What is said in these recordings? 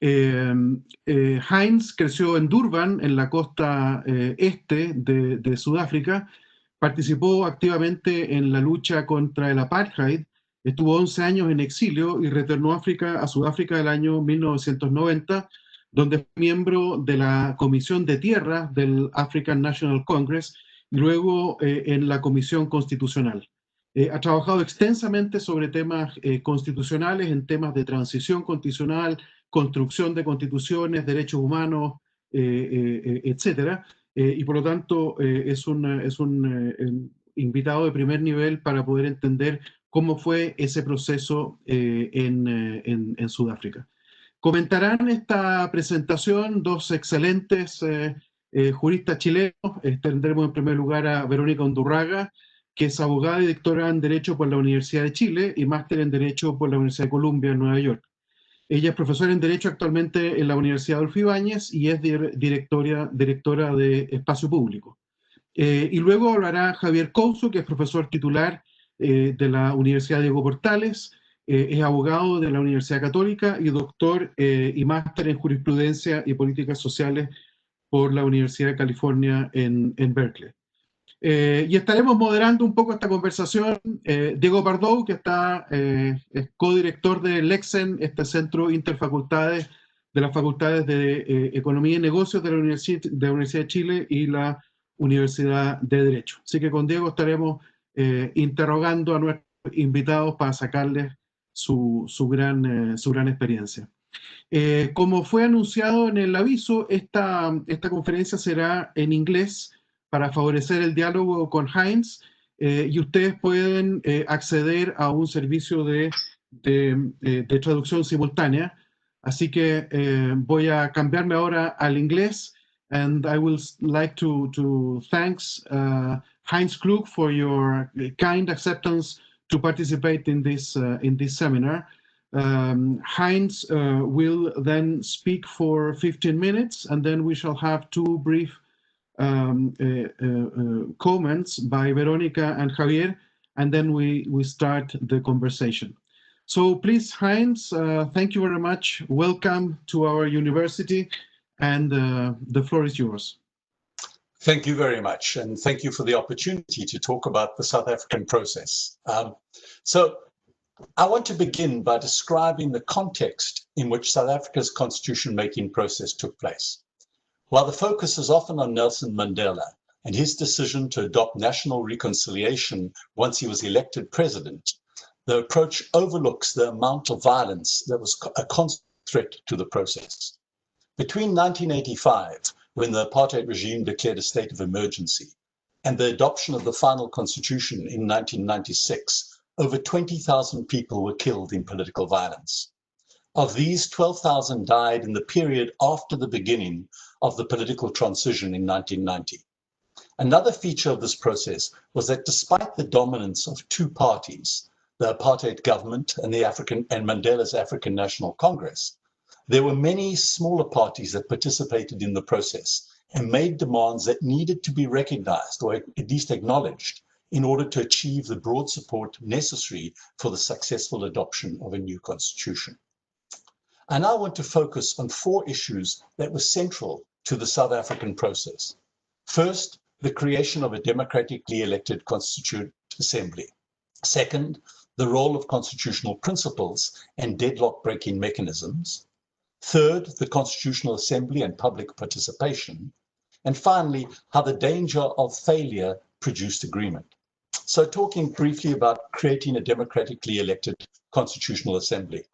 Heinz creció en Durban, en la costa este de Sudáfrica, participó activamente en la lucha contra el apartheid, estuvo 11 años en exilio y retornó a Sudáfrica el año 1990, donde fue miembro de la Comisión de Tierras del African National Congress y luego en la Comisión Constitucional. Ha trabajado extensamente sobre temas constitucionales, en temas de transición constitucional, construcción de constituciones, derechos humanos, etcétera. Y por lo tanto es un invitado de primer nivel para poder entender cómo fue ese proceso en Sudáfrica. Comentarán esta presentación dos excelentes juristas chilenos. Tendremos en primer lugar a Verónica Undurraga, que es abogada y doctora en Derecho por la Universidad de Chile y máster en Derecho por la Universidad de Columbia en Nueva York. Ella es profesora en Derecho actualmente en la Universidad Adolfo Ibáñez y es directora de Espacio Público. Y luego hablará Javier Couso, que es profesor titular de la Universidad Diego Portales, es abogado de la Universidad Católica y doctor y máster en Jurisprudencia y Políticas Sociales por la Universidad de California en Berkeley. Y estaremos moderando un poco esta conversación. Diego Pardow, que es codirector de Lexen, este centro interfacultades de las facultades de Economía y Negocios de la Universidad de Chile y la Universidad de Derecho. Así que con Diego estaremos interrogando a nuestros invitados para sacarles su gran experiencia. Como fue anunciado en el aviso, esta conferencia será en inglés para favorecer el diálogo con Heinz, y ustedes pueden acceder a un servicio de traducción simultánea. Así que voy a cambiarme ahora al inglés, and I would like to thanks Heinz Klug for your kind acceptance to participate in this seminar. Heinz will then speak for 15 minutes, and then we shall have two brief comments by Veronica and Javier, and then we start the conversation. So please, Heinz, thank you very much. Welcome to our university, and the floor is yours. Thank you very much, and thank you for the opportunity to talk about the South African process. So I want to begin by describing the context in which South Africa's constitution-making process took place. While the focus is often on Nelson Mandela and his decision to adopt national reconciliation once he was elected president, the approach overlooks the amount of violence that was a constant threat to the process. Between 1985, when the apartheid regime declared a state of emergency, and the adoption of the final constitution in 1996, over 20,000 people were killed in political violence. Of these, 12,000 died in the period after the beginning of the political transition in 1990. Another feature of this process was that despite the dominance of two parties, the apartheid government and Mandela's African National Congress, there were many smaller parties that participated in the process and made demands that needed to be recognized or at least acknowledged in order to achieve the broad support necessary for the successful adoption of a new constitution. I now want to focus on four issues that were central to the South African process. First, the creation of a democratically elected Constituent Assembly. Second, the role of constitutional principles and deadlock-breaking mechanisms. Third, the Constitutional Assembly and public participation. And finally, how the danger of failure produced agreement. So talking briefly about creating a democratically elected Constitutional Assembly.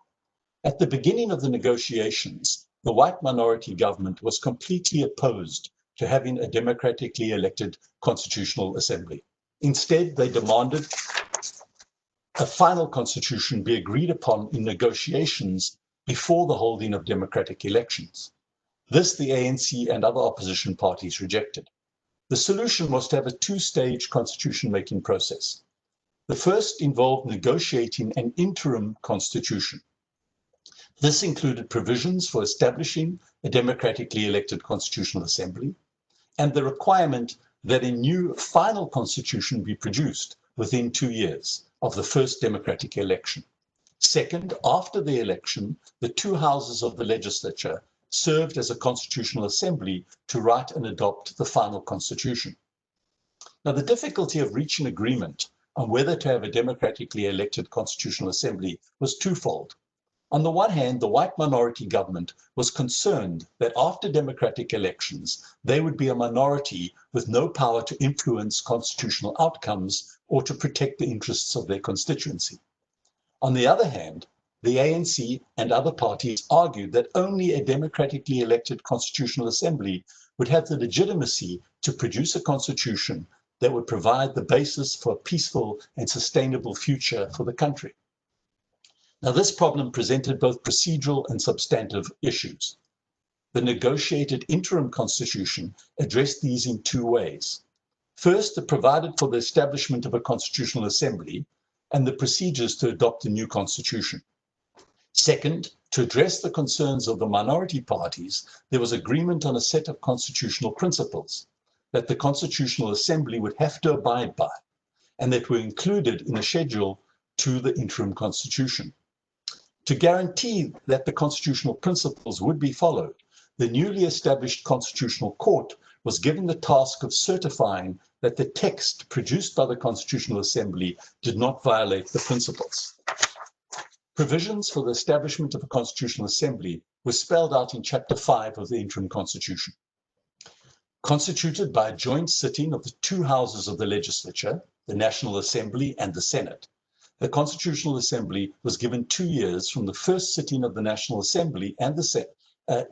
At the beginning of the negotiations, the white minority government was completely opposed to having a democratically elected Constitutional Assembly. Instead, they demanded a final constitution be agreed upon in negotiations before the holding of democratic elections. This the ANC and other opposition parties rejected. The solution was to have a two-stage constitution-making process. The first involved negotiating an interim constitution. This included provisions for establishing a democratically elected Constitutional Assembly and the requirement that a new final constitution be produced within 2 years of the first democratic election. Second, after the election, the two houses of the legislature served as a constitutional assembly to write and adopt the final constitution. Now, the difficulty of reaching agreement on whether to have a democratically elected constitutional assembly was twofold. On the one hand, the white minority government was concerned that after democratic elections, they would be a minority with no power to influence constitutional outcomes or to protect the interests of their constituency. On the other hand, the ANC and other parties argued that only a democratically elected constitutional assembly would have the legitimacy to produce a constitution that would provide the basis for a peaceful and sustainable future for the country. Now, this problem presented both procedural and substantive issues. The negotiated interim constitution addressed these in two ways. First, it provided for the establishment of a constitutional assembly and the procedures to adopt a new constitution. Second, to address the concerns of the minority parties, there was agreement on a set of constitutional principles that the Constitutional Assembly would have to abide by, and that were included in a schedule to the interim constitution. To guarantee that the constitutional principles would be followed, the newly established Constitutional Court was given the task of certifying that the text produced by the Constitutional Assembly did not violate the principles. Provisions for the establishment of a Constitutional Assembly were spelled out in Chapter 5 of the interim constitution. Constituted by a joint sitting of the two houses of the legislature, the National Assembly and the Senate, the Constitutional Assembly was given 2 years from the first sitting of the National Assembly and the Senate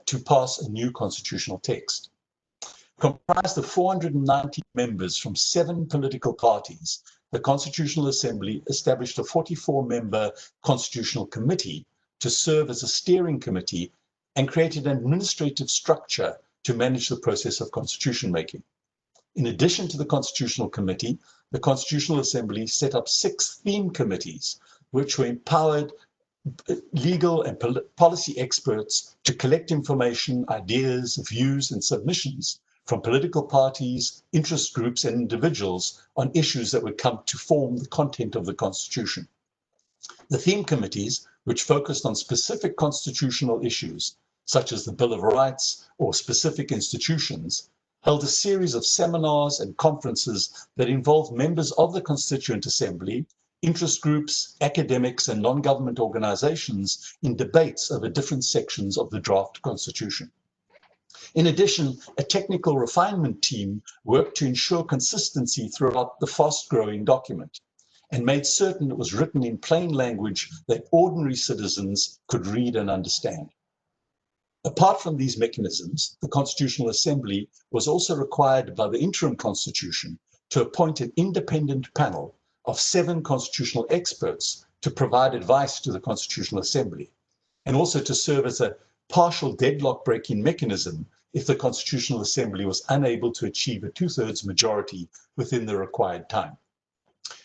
to pass a new constitutional text. Comprised of 490 members from 7 political parties, the Constitutional Assembly established a 44-member Constitutional Committee to serve as a steering committee and created an administrative structure to manage the process of constitution making. In addition to the Constitutional Committee, the Constitutional Assembly set up 6 theme committees, which were empowered legal and policy experts to collect information, ideas, views, and submissions from political parties, interest groups, and individuals on issues that would come to form the content of the Constitution. The theme committees, which focused on specific constitutional issues, such as the Bill of Rights or specific institutions, held a series of seminars and conferences that involved members of the Constituent Assembly, interest groups, academics, and non-government organizations in debates over different sections of the draft Constitution. In addition, a technical refinement team worked to ensure consistency throughout the fast-growing document and made certain it was written in plain language that ordinary citizens could read and understand. Apart from these mechanisms, the Constitutional Assembly was also required by the interim constitution to appoint an independent panel of 7 constitutional experts to provide advice to the Constitutional Assembly, and also to serve as a partial deadlock breaking mechanism if the Constitutional Assembly was unable to achieve a 2/3 majority within the required time.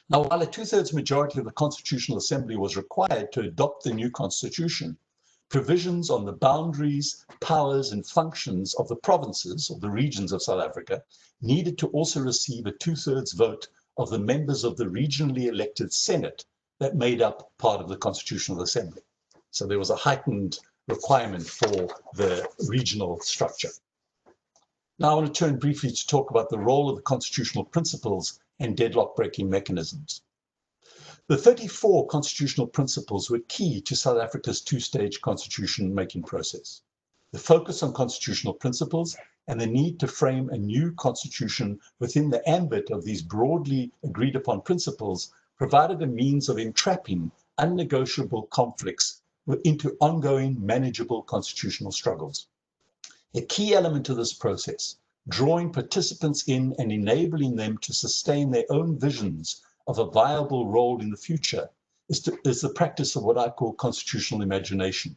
Now, while a 2/3 majority of the Constitutional Assembly was required to adopt the new constitution, provisions on the boundaries, powers, and functions of the provinces or the regions of South Africa needed to also receive a 2/3 vote of the members of the regionally elected Senate that made up part of the Constitutional Assembly. So there was a heightened requirement for the regional structure. Now I want to turn briefly to talk about the role of the constitutional principles and deadlock breaking mechanisms. The 34 constitutional principles were key to South Africa's 2-stage constitution making process. The focus on constitutional principles and the need to frame a new constitution within the ambit of these broadly agreed upon principles provided a means of entrapping unnegotiable conflicts into ongoing manageable constitutional struggles. A key element of this process, drawing participants in and enabling them to sustain their own visions of a viable role in the future, is the practice of what I call constitutional imagination,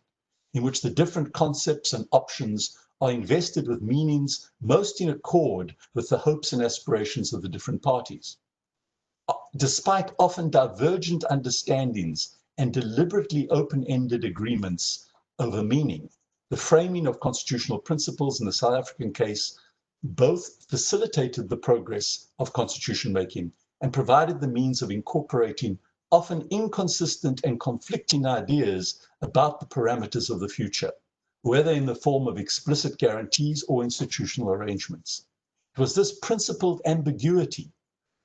in which the different concepts and options are invested with meanings most in accord with the hopes and aspirations of the different parties. Despite often divergent understandings and deliberately open-ended agreements over meaning, the framing of constitutional principles in the South African case both facilitated the progress of constitution making and provided the means of incorporating often inconsistent and conflicting ideas about the parameters of the future, whether in the form of explicit guarantees or institutional arrangements. It was this principled ambiguity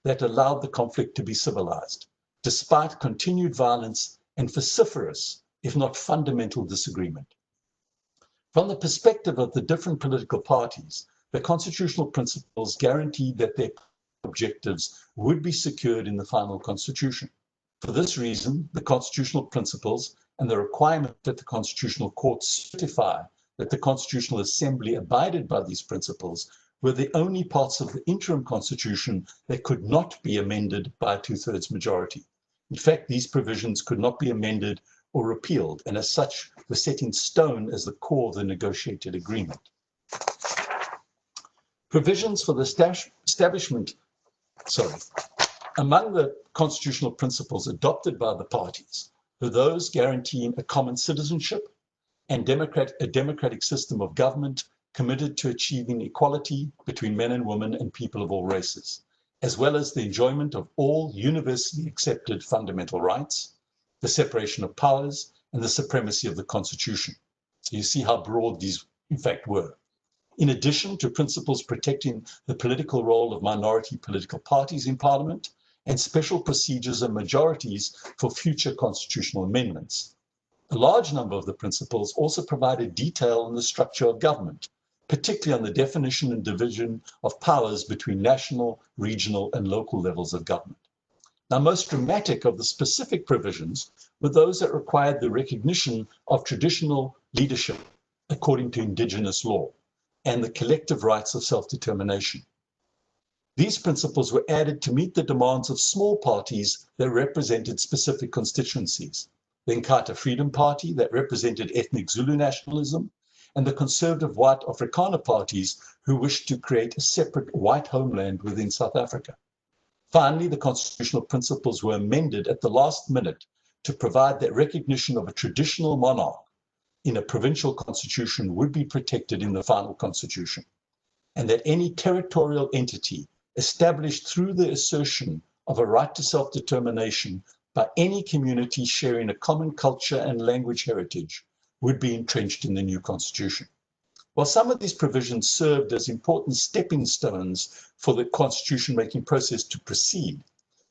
that allowed the conflict to be civilized, despite continued violence and vociferous, if not fundamental, disagreement. From the perspective of the different political parties, the constitutional principles guaranteed that their objectives would be secured in the final constitution. For this reason, the constitutional principles and the requirement that the Constitutional Court certify that the Constitutional Assembly abided by these principles were the only parts of the interim constitution that could not be amended by a two-thirds majority. In fact, these provisions could not be amended or repealed, and as such were set in stone as the core of the negotiated agreement. Provisions for the establishment, among the constitutional principles adopted by the parties were those guaranteeing a common citizenship and a democratic system of government committed to achieving equality between men and women and people of all races, as well as the enjoyment of all universally accepted fundamental rights, the separation of powers, and the supremacy of the Constitution. So you see how broad these, in fact, were. In addition to principles protecting the political role of minority political parties in Parliament and special procedures and majorities for future constitutional amendments. A large number of the principles also provided detail on the structure of government, particularly on the definition and division of powers between national, regional, and local levels of government. Now, most dramatic of the specific provisions were those that required the recognition of traditional leadership according to indigenous law and the collective rights of self-determination. These principles were added to meet the demands of small parties that represented specific constituencies, the Inkatha Freedom Party that represented ethnic Zulu nationalism, and the conservative white Afrikaner parties who wished to create a separate white homeland within South Africa. Finally, the constitutional principles were amended at the last minute to provide that recognition of a traditional monarch in a provincial constitution would be protected in the final constitution, and that any territorial entity established through the assertion of a right to self-determination by any community sharing a common culture and language heritage would be entrenched in the new constitution. While some of these provisions served as important stepping stones for the constitution-making process to proceed,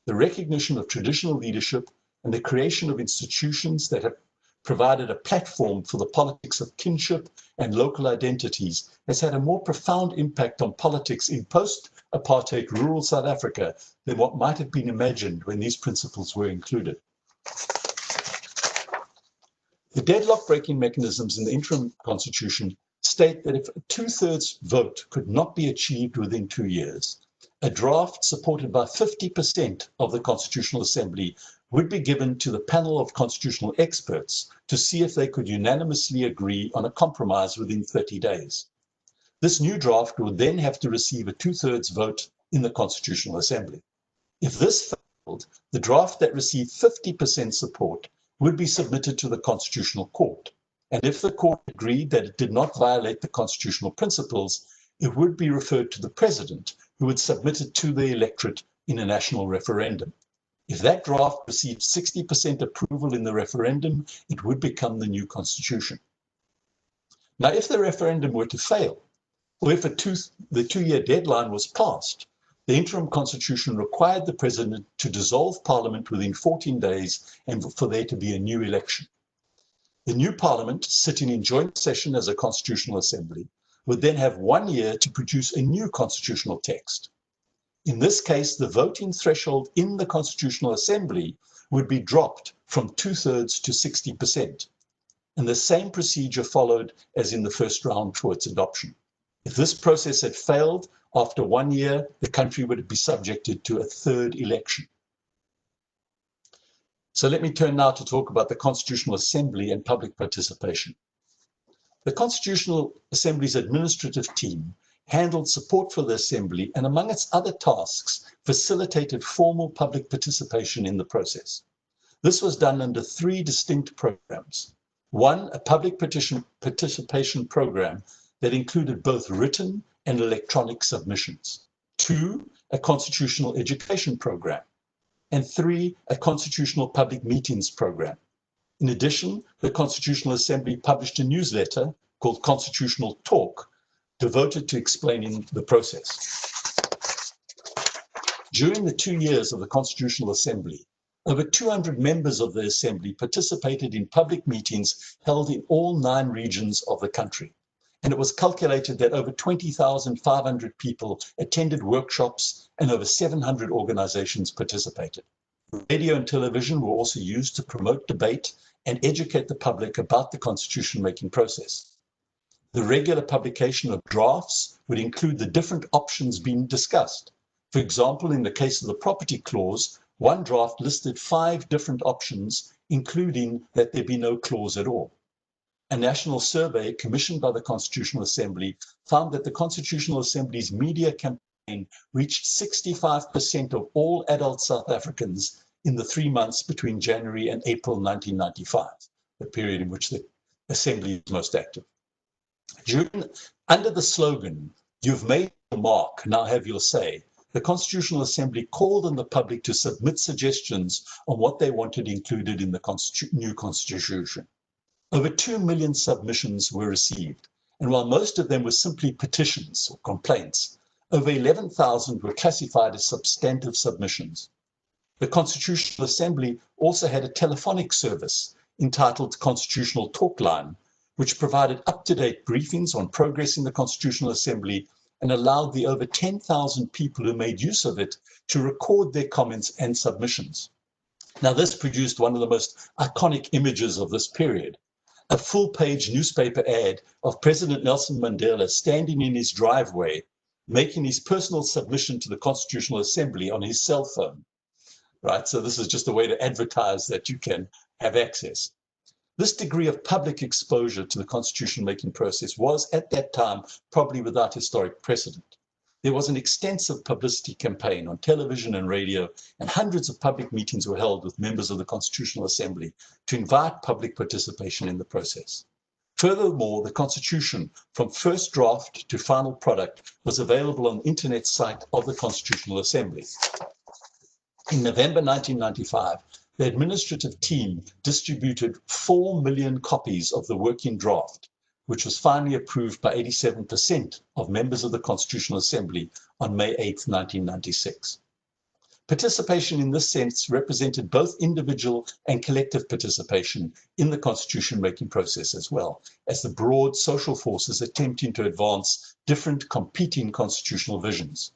the recognition of traditional leadership and the creation of institutions that have provided a platform for the politics of kinship and local identities has had a more profound impact on politics in post-apartheid rural South Africa than what might have been imagined when these principles were included. The deadlock-breaking mechanisms in the interim constitution state that if a two-thirds vote could not be achieved within 2 years, a draft supported by 50% of the Constitutional Assembly would be given to the panel of constitutional experts to see if they could unanimously agree on a compromise within 30 days. This new draft would then have to receive a two-thirds vote in the Constitutional Assembly. If this failed, the draft that received 50% support would be submitted to the Constitutional Court. And if the court agreed that it did not violate the constitutional principles, it would be referred to the president, who would submit it to the electorate in a national referendum. If that draft received 60% approval in the referendum, it would become the new constitution. Now, if the referendum were to fail, or if the two-year deadline was passed, the interim constitution required the president to dissolve parliament within 14 days and for there to be a new election. The new parliament, sitting in joint session as a constitutional assembly, would then have 1 year to produce a new constitutional text. In this case, the voting threshold in the Constitutional Assembly would be dropped from two-thirds to 60%. And the same procedure followed as in the first round for its adoption. If this process had failed, after 1 year, the country would be subjected to a third election. So let me turn now to talk about the Constitutional Assembly and public participation. The Constitutional Assembly's administrative team handled support for the Assembly and, among its other tasks, facilitated formal public participation in the process. This was done under 3 distinct programs. 1, a public participation program that included both written and electronic submissions. 2, a constitutional education program. and 3, a constitutional public meetings program. In addition, the Constitutional Assembly published a newsletter called Constitutional Talk, devoted to explaining the process. During the 2 years of the Constitutional Assembly, over 200 members of the Assembly participated in public meetings held in all 9 regions of the country. And it was calculated that over 20,500 people attended workshops and over 700 organizations participated. Radio and television were also used to promote debate and educate the public about the constitution-making process. The regular publication of drafts would include the different options being discussed. For example, in the case of the property clause, one draft listed 5 different options, including that there be no clause at all. A national survey commissioned by the Constitutional Assembly found that the Constitutional Assembly's media campaign reached 65% of all adult South Africans in the 3 months between January and April 1995, the period in which the Assembly is most active. Under the slogan, "You've made your mark, now have your say," the Constitutional Assembly called on the public to submit suggestions on what they wanted included in the new Constitution. Over 2 million submissions were received, and while most of them were simply petitions or complaints, over 11,000 were classified as substantive submissions. The Constitutional Assembly also had a telephonic service entitled Constitutional Talk Line, which provided up-to-date briefings on progress in the Constitutional Assembly and allowed the over 10,000 people who made use of it to record their comments and submissions. Now, this produced one of the most iconic images of this period, a full-page newspaper ad of President Nelson Mandela standing in his driveway, making his personal submission to the Constitutional Assembly on his cell phone. Right, so this is just a way to advertise that you can have access. This degree of public exposure to the constitution-making process was, at that time, probably without historic precedent. There was an extensive publicity campaign on television and radio, and hundreds of public meetings were held with members of the Constitutional Assembly to invite public participation in the process. Furthermore, the Constitution, from first draft to final product, was available on the internet site of the Constitutional Assembly. In November 1995, the administrative team distributed 4 million copies of the working draft, which was finally approved by 87% of members of the Constitutional Assembly on May 8, 1996. Participation in this sense represented both individual and collective participation in the constitution-making process, as well as the broad social forces attempting to advance different competing constitutional visions.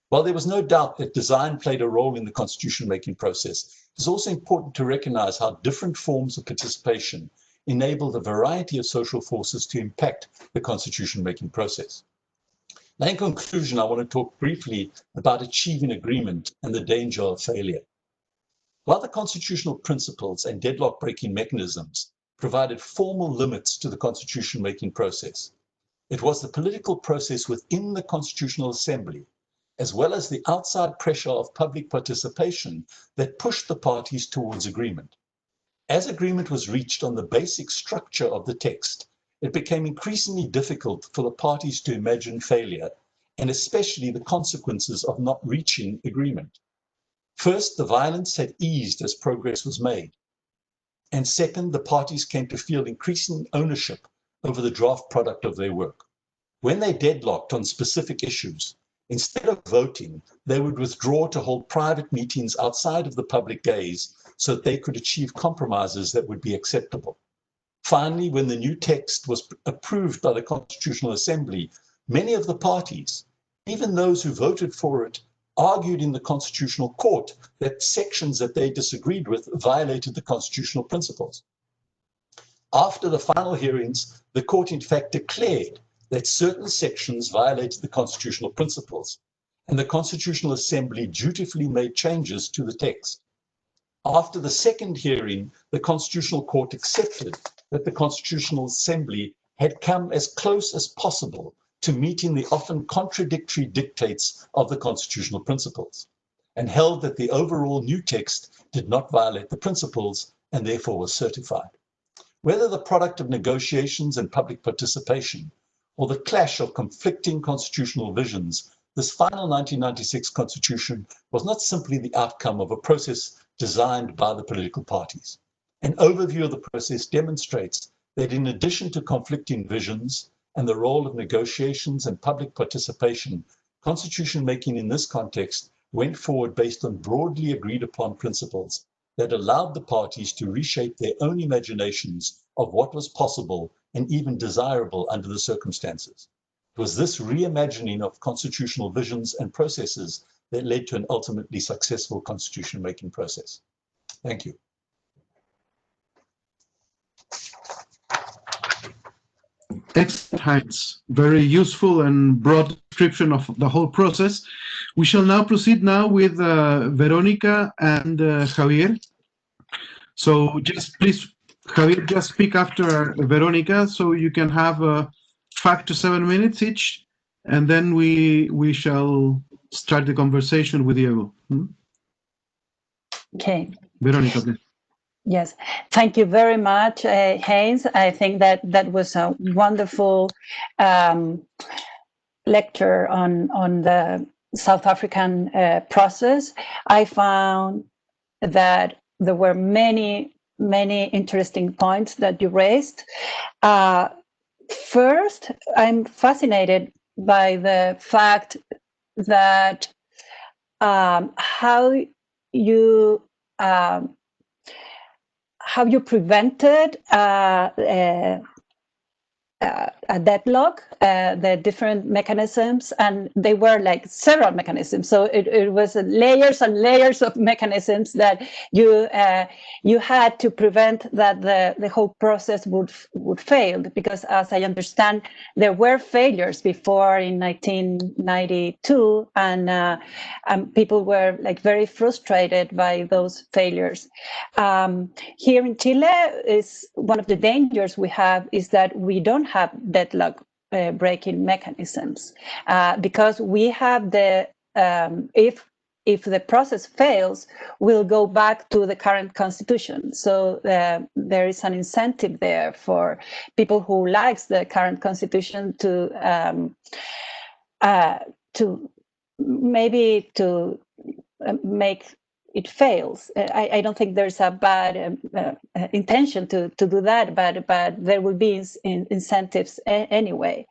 While there was no doubt that design played a role in the constitution-making process, it is also important to recognize how different forms of participation enabled a variety of social forces to impact the constitution-making process. Now, in conclusion, I want to talk briefly about achieving agreement and the danger of failure. While the constitutional principles and deadlock-breaking mechanisms provided formal limits to the constitution-making process, it was the political process within the Constitutional Assembly, as well as the outside pressure of public participation, that pushed the parties towards agreement. As agreement was reached on the basic structure of the text, it became increasingly difficult for the parties to imagine failure, and especially the consequences of not reaching agreement. First, the violence had eased as progress was made. And second, the parties came to feel increasing ownership over the draft product of their work. When they deadlocked on specific issues, instead of voting, they would withdraw to hold private meetings outside of the public gaze so that they could achieve compromises that would be acceptable. Finally, when the new text was approved by the Constitutional Assembly, many of the parties, even those who voted for it, argued in the Constitutional Court that sections that they disagreed with violated the constitutional principles. After the final hearings, the court in fact declared that certain sections violated the constitutional principles, and the Constitutional Assembly dutifully made changes to the text. After the second hearing, the Constitutional Court accepted that the Constitutional Assembly had come as close as possible to meeting the often contradictory dictates of the constitutional principles, and held that the overall new text did not violate the principles and therefore was certified. Whether the product of negotiations and public participation, or the clash of conflicting constitutional visions, this final 1996 constitution was not simply the outcome of a process designed by the political parties. An overview of the process demonstrates that in addition to conflicting visions and the role of negotiations and public participation, constitution making in this context went forward based on broadly agreed upon principles that allowed the parties to reshape their own imaginations of what was possible and even desirable under the circumstances. It was this reimagining of constitutional visions and processes that led to an ultimately successful constitution-making process. Thank you. Excellent, Heinz. Very useful and broad description of the whole process. We shall now proceed with Veronica and Javier. So just please, Javier, just speak after Veronica, so you can have 5 to 7 minutes each, and then we shall start the conversation with Diego. Okay. Veronica, please. Yes, thank you very much, Heinz. I think that was a wonderful lecture on the South African process. I found that there were many interesting points that you raised. First, I'm fascinated by the fact that how you prevented a deadlock, the different mechanisms, and they were like several mechanisms. So it was layers and layers of mechanisms that you had to prevent that the whole process would fail, because as I understand, there were failures before in 1992, and people were like very frustrated by those failures. Here in Chile, is one of the dangers we have is that we don't have deadlock breaking mechanisms, because we have the if the process fails, we'll go back to the current constitution. So there is an incentive there for people who likes the current constitution to make it fails. I don't think there's a bad intention to do that, but there will be incentives anyway.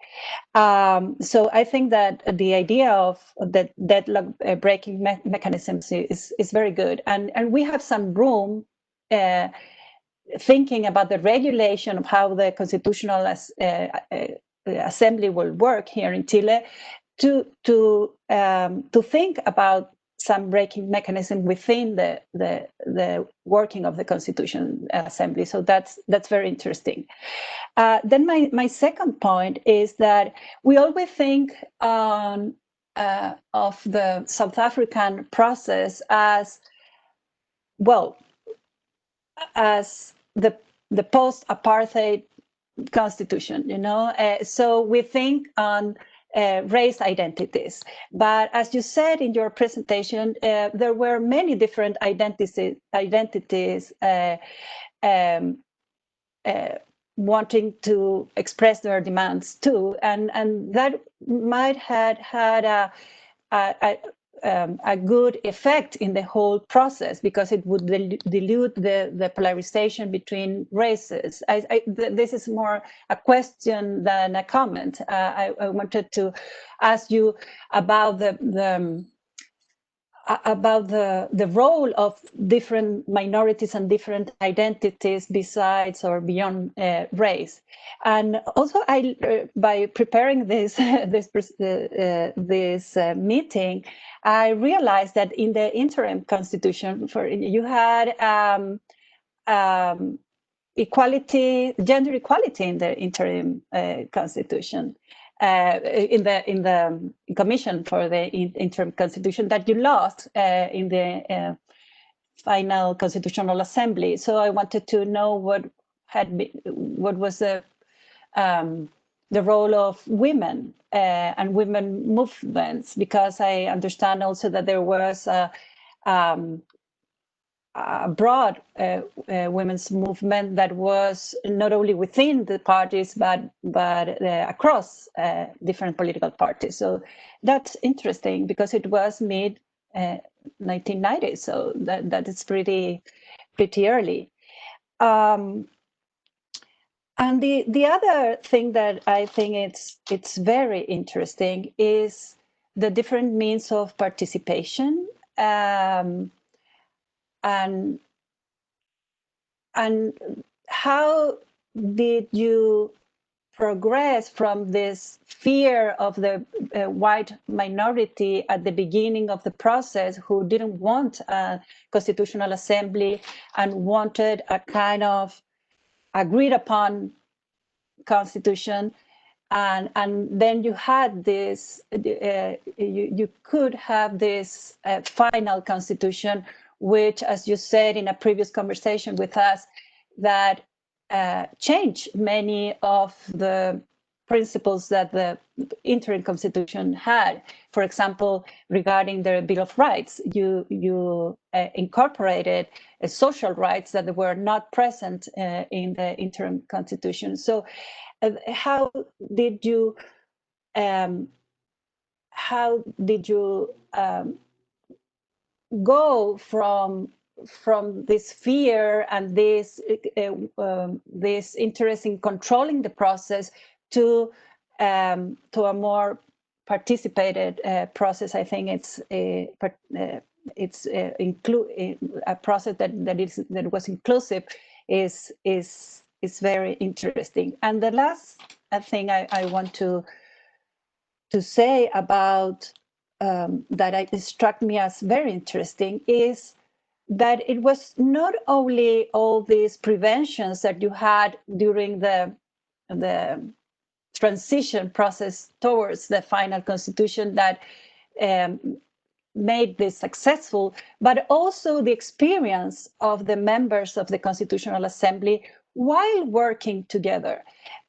So I think that the idea of the deadlock breaking mechanisms is very good, and we have some room thinking about the regulation of how the constitutional assembly will work here in Chile to think about some breaking mechanism within the working of the Constitution Assembly. So that's very interesting. Then my second point is that we always think of the South African process as, well, as the post-apartheid constitution, you know. So we think on race identities, but as you said in your presentation, there were many different identities wanting to express their demands too, and that might have had a good effect in the whole process, because it would dilute the polarization between races. This is more a question than a comment. I wanted to ask you about the role of different minorities and different identities besides or beyond race. And also, by preparing this meeting, I realized that in the interim constitution, you had gender equality in the interim constitution. In the commission for the interim constitution that you lost in the final constitutional assembly. So I wanted to know what was the role of women and women movements, because I understand also that there was a broad women's movement that was not only within the parties but across different political parties. So that's interesting because it was mid 1990s, so that is pretty early. And the other thing that I think it's very interesting is the different means of participation, and how did you progress from this fear of the white minority at the beginning of the process, who didn't want a constitutional assembly and wanted a kind of agreed upon constitution, and then you had this, you could have this final constitution, which, as you said in a previous conversation with us, that changed many of the principles that the interim constitution had. For example, regarding the Bill of Rights, you incorporated social rights that were not present in the interim constitution. So how did you go from this fear and this interest in controlling the process to a more participated process? I think it's a process that was inclusive is very interesting. And the last thing I want to say about that it struck me as very interesting is that it was not only all these preventions that you had during the transition process towards the final constitution that made this successful, but also the experience of the members of the Constitutional Assembly while working together.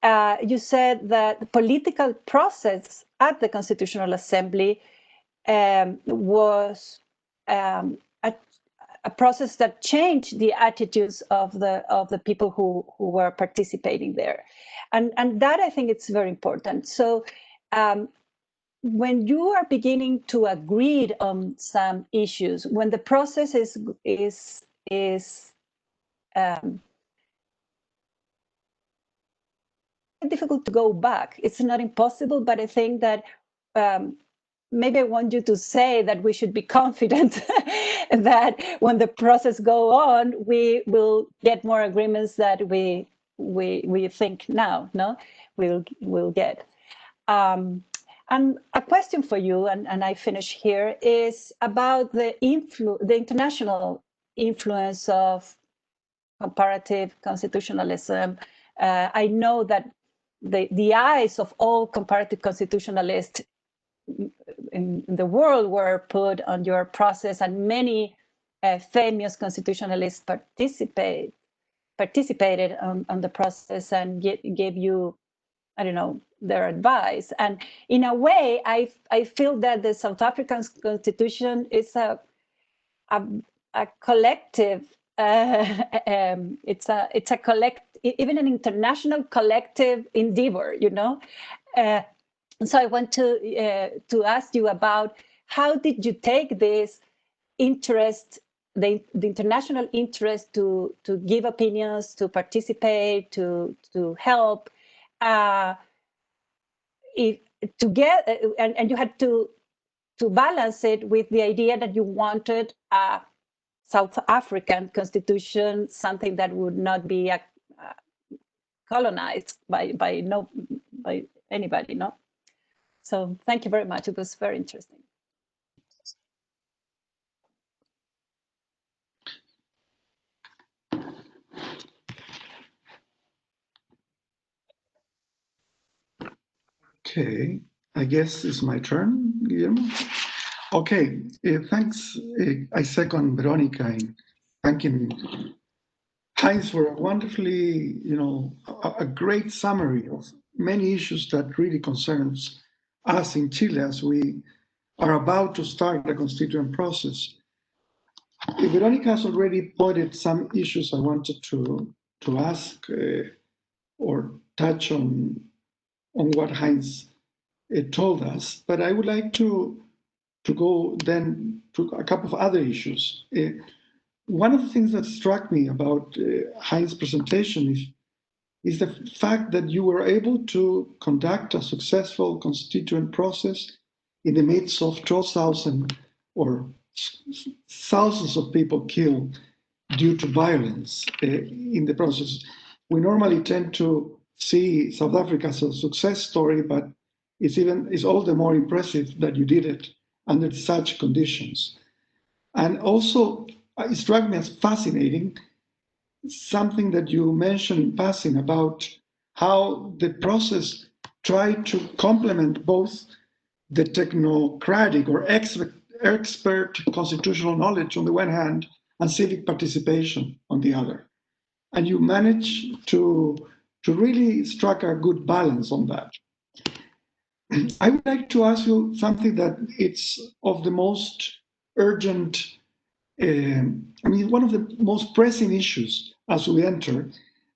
You said that the political process at the Constitutional Assembly was a process that changed the attitudes of the people who were participating there, and that I think it's very important. So when you are beginning to agree on some issues, when the process is difficult to go back. It's not impossible, but I think that maybe I want you to say that we should be confident that when the process go on, we will get more agreements that we think now. No, we'll get. And a question for you, and I finish here, is about the international influence of comparative constitutionalism. I know that the eyes of all comparative constitutionalists in the world were put on your process, and many famous constitutionalists participated on the process and gave you, I don't know, their advice. And in a way, I feel that the South African constitution is a collective. It's a even an international collective endeavor, you know. So I want to ask you about how did you take this interest, the international interest, to give opinions, to participate, to help. To get, and you had to balance it with the idea that you wanted a South African constitution, something that would not be colonized by anybody, no? So thank you very much. It was very interesting. Okay, I guess it's my turn, Guillermo. Okay, thanks. I second Veronica in thanking Heinz for a wonderfully, a great summary of many issues that really concerns us in Chile as we are about to start the constituent process. Veronica has already pointed some issues I wanted to ask or touch on what Heinz told us, but I would like to go then to a couple of other issues. One of the things that struck me about Heinz's presentation is the fact that you were able to conduct a successful constituent process in the midst of 12,000 or thousands of people killed due to violence in the process. We normally tend to see South Africa as a success story, but it's all the more impressive that you did it under such conditions. And also, it struck me as fascinating something that you mentioned in passing about how the process tried to complement both the technocratic or expert constitutional knowledge on the one hand and civic participation on the other. And you managed to really strike a good balance on that. I would like to ask you something that it's of the most urgent, one of the most pressing issues as we enter.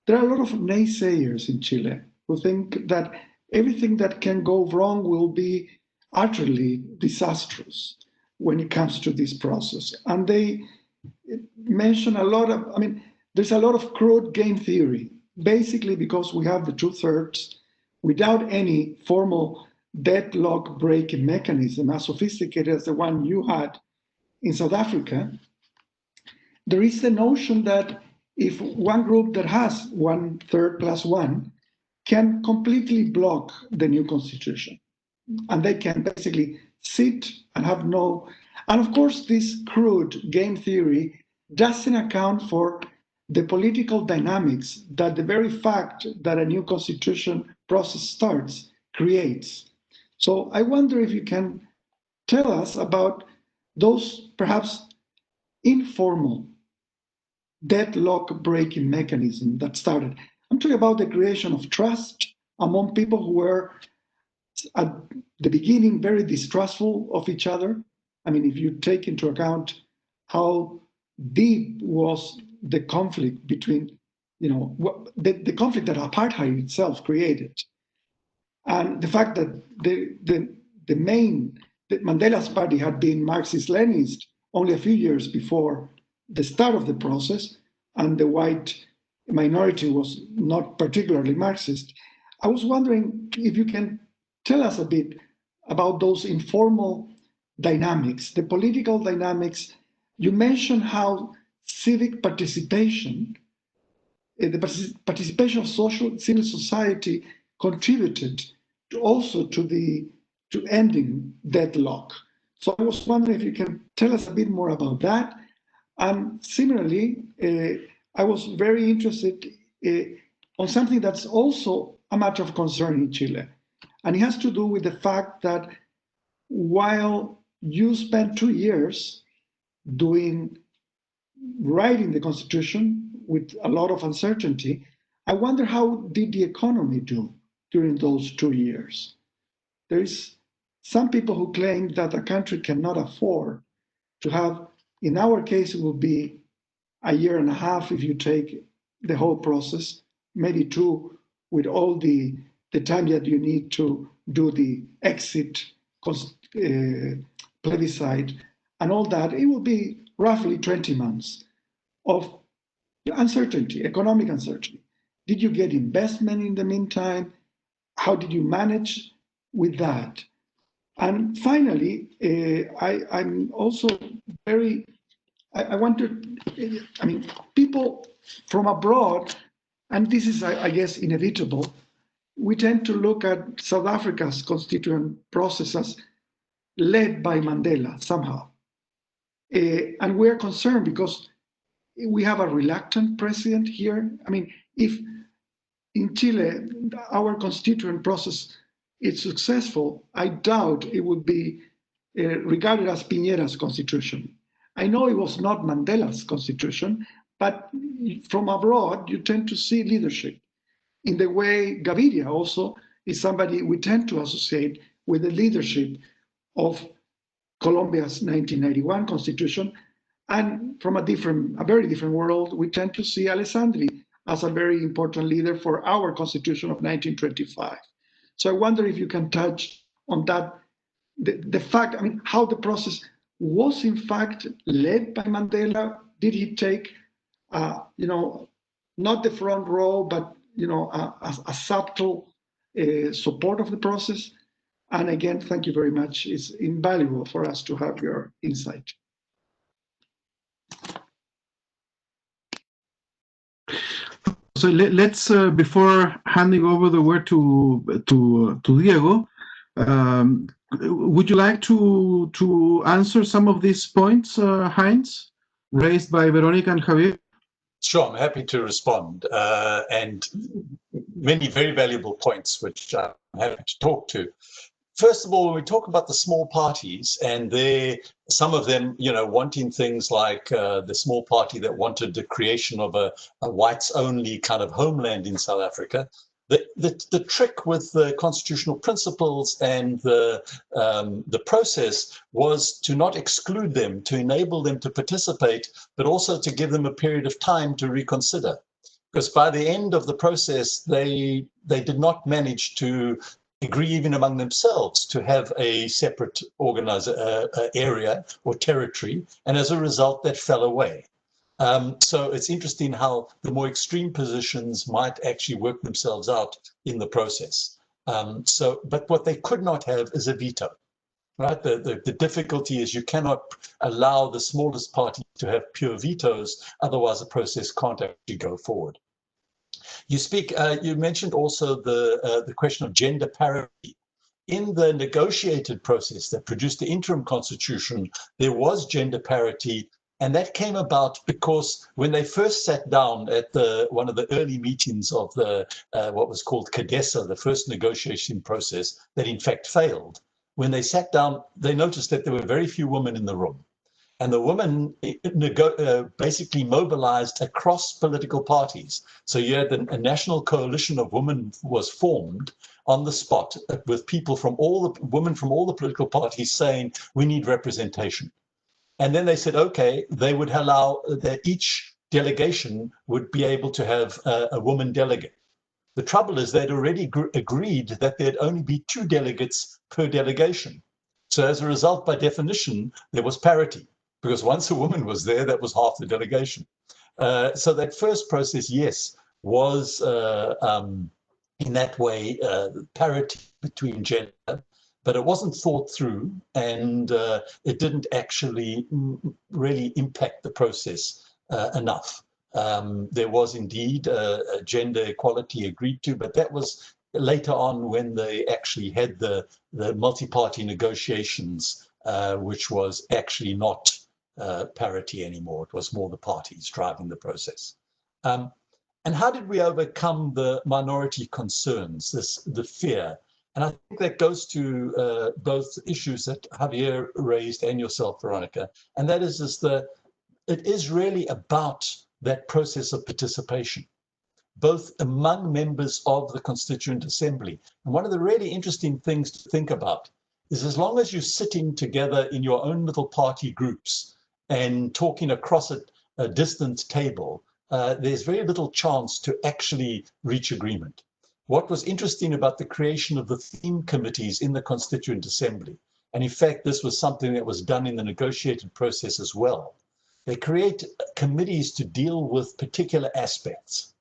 There are a lot of naysayers in Chile who think that everything that can go wrong will be utterly disastrous when it comes to this process. And they mention a lot of, there's a lot of crude game theory, basically because we have the 2/3 without any formal deadlock breaking mechanism as sophisticated as the one you had in South Africa. There is the notion that if one group that has 1/3 plus 1 can completely block the new constitution, and they can basically sit and have no, and of course this crude game theory doesn't account for the political dynamics that the very fact that a new constitution process starts creates. So I wonder if you can tell us about those perhaps informal deadlock breaking mechanism that started. I'm talking about the creation of trust among people who were at the beginning very distrustful of each other. If you take into account how deep was the conflict between, the conflict that apartheid itself created, and the fact that Mandela's party had been Marxist-Leninist only a few years before the start of the process, and the white minority was not particularly Marxist. I was wondering if you can tell us a bit about those informal dynamics, the political dynamics. You mentioned how civic participation, the participation of civil society contributed also to ending deadlock. So I was wondering if you can tell us a bit more about that. And similarly, I was very interested on something that's also a matter of concern in Chile. And it has to do with the fact that while you spent 2 years writing the Constitution with a lot of uncertainty, I wonder how did the economy do during those 2 years? There is some people who claim that a country cannot afford to have, in our case, it will be 1.5 years if you take the whole process, maybe 2 with all the time that you need to do the exit plebiscite and all that. It will be roughly 20 months of uncertainty, economic uncertainty. Did you get investment in the meantime? How did you manage with that? And finally, I'm also I wanted, people from abroad, and this is, I guess, inevitable, we tend to look at South Africa's constituent processes led by Mandela somehow. And we're concerned because we have a reluctant president here. If in Chile, our constituent process is successful, I doubt it would be regarded as Piñera's constitution. I know it was not Mandela's constitution, but from abroad, you tend to see leadership in the way Gaviria also is somebody we tend to associate with the leadership of Colombia's 1991 constitution, And from a very different world, we tend to see Alessandri as a very important leader for our Constitution of 1925. So I wonder if you can touch on that, the fact, I mean, how the process was in fact led by Mandela. Did he take, not the front row, but a subtle support of the process? And again, thank you very much. It's invaluable for us to have your insight. So let's, before handing over the word to Diego, would you like to answer some of these points, Heinz, raised by Veronica and Javier? Sure, I'm happy to respond. And many very valuable points, which I'm happy to talk to. First of all, when we talk about the small parties, and some of them, wanting things like the small party that wanted the creation of a whites-only kind of homeland in South Africa, the trick with the constitutional principles and the process was to not exclude them, to enable them to participate, but also to give them a period of time to reconsider. Because by the end of the process, they did not manage to agree even among themselves to have a separate area or territory, and as a result that fell away. So it's interesting how the more extreme positions might actually work themselves out in the process. But what they could not have is a veto, right? The difficulty is you cannot allow the smallest party to have pure vetoes, otherwise the process can't actually go forward. You mentioned also the question of gender parity. In the negotiated process that produced the interim constitution, there was gender parity, and that came about because when they first sat down at one of the early meetings of what was called CADESA, the first negotiation process that in fact failed, when they sat down, they noticed that there were very few women in the room. And the women basically mobilized across political parties. So you had a national coalition of women was formed on the spot with women from all the political parties saying, we need representation. And then they said, okay, they would allow that each delegation would be able to have a woman delegate. The trouble is they'd already agreed that there'd only be 2 delegates per delegation. So as a result, by definition, there was parity. Because once a woman was there, that was half the delegation. So that first process, yes, was in that way parity between gender, but it wasn't thought through, and it didn't actually really impact the process enough. There was indeed a gender equality agreed to, but that was later on when they actually had the multi-party negotiations, which was actually not parity anymore. It was more the parties driving the process. And how did we overcome the minority concerns, the fear? And I think that goes to both issues that Javier raised and yourself, Veronica. And that is it is really about that process of participation, both among members of the Constituent Assembly. And one of the really interesting things to think about is as long as you're sitting together in your own little party groups and talking across a distant table, there's very little chance to actually reach agreement. What was interesting about the creation of the theme committees in the Constituent Assembly, and in fact, this was something that was done in the negotiated process as well, they create committees to deal with particular aspects.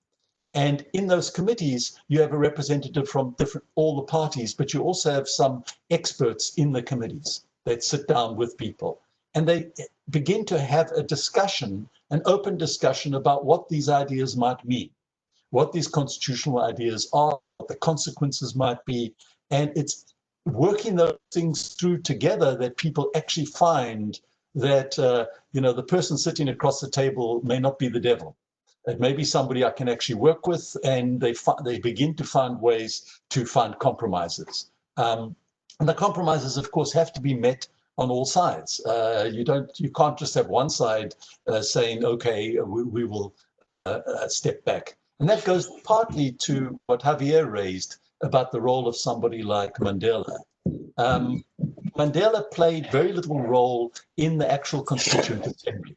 And in those committees, you have a representative from all the parties, but you also have some experts in the committees that sit down with people. And they begin to have a discussion, an open discussion about what these ideas might mean, what these constitutional ideas are, what the consequences might be. And it's working those things through together that people actually find that, the person sitting across the table may not be the devil. It may be somebody I can actually work with, and they begin to find ways to find compromises. And the compromises, of course, have to be met on all sides. You can't just have one side saying, okay, we will step back. And that goes partly to what Javier raised about the role of somebody like Mandela. Mandela played very little role in the actual Constituent Assembly.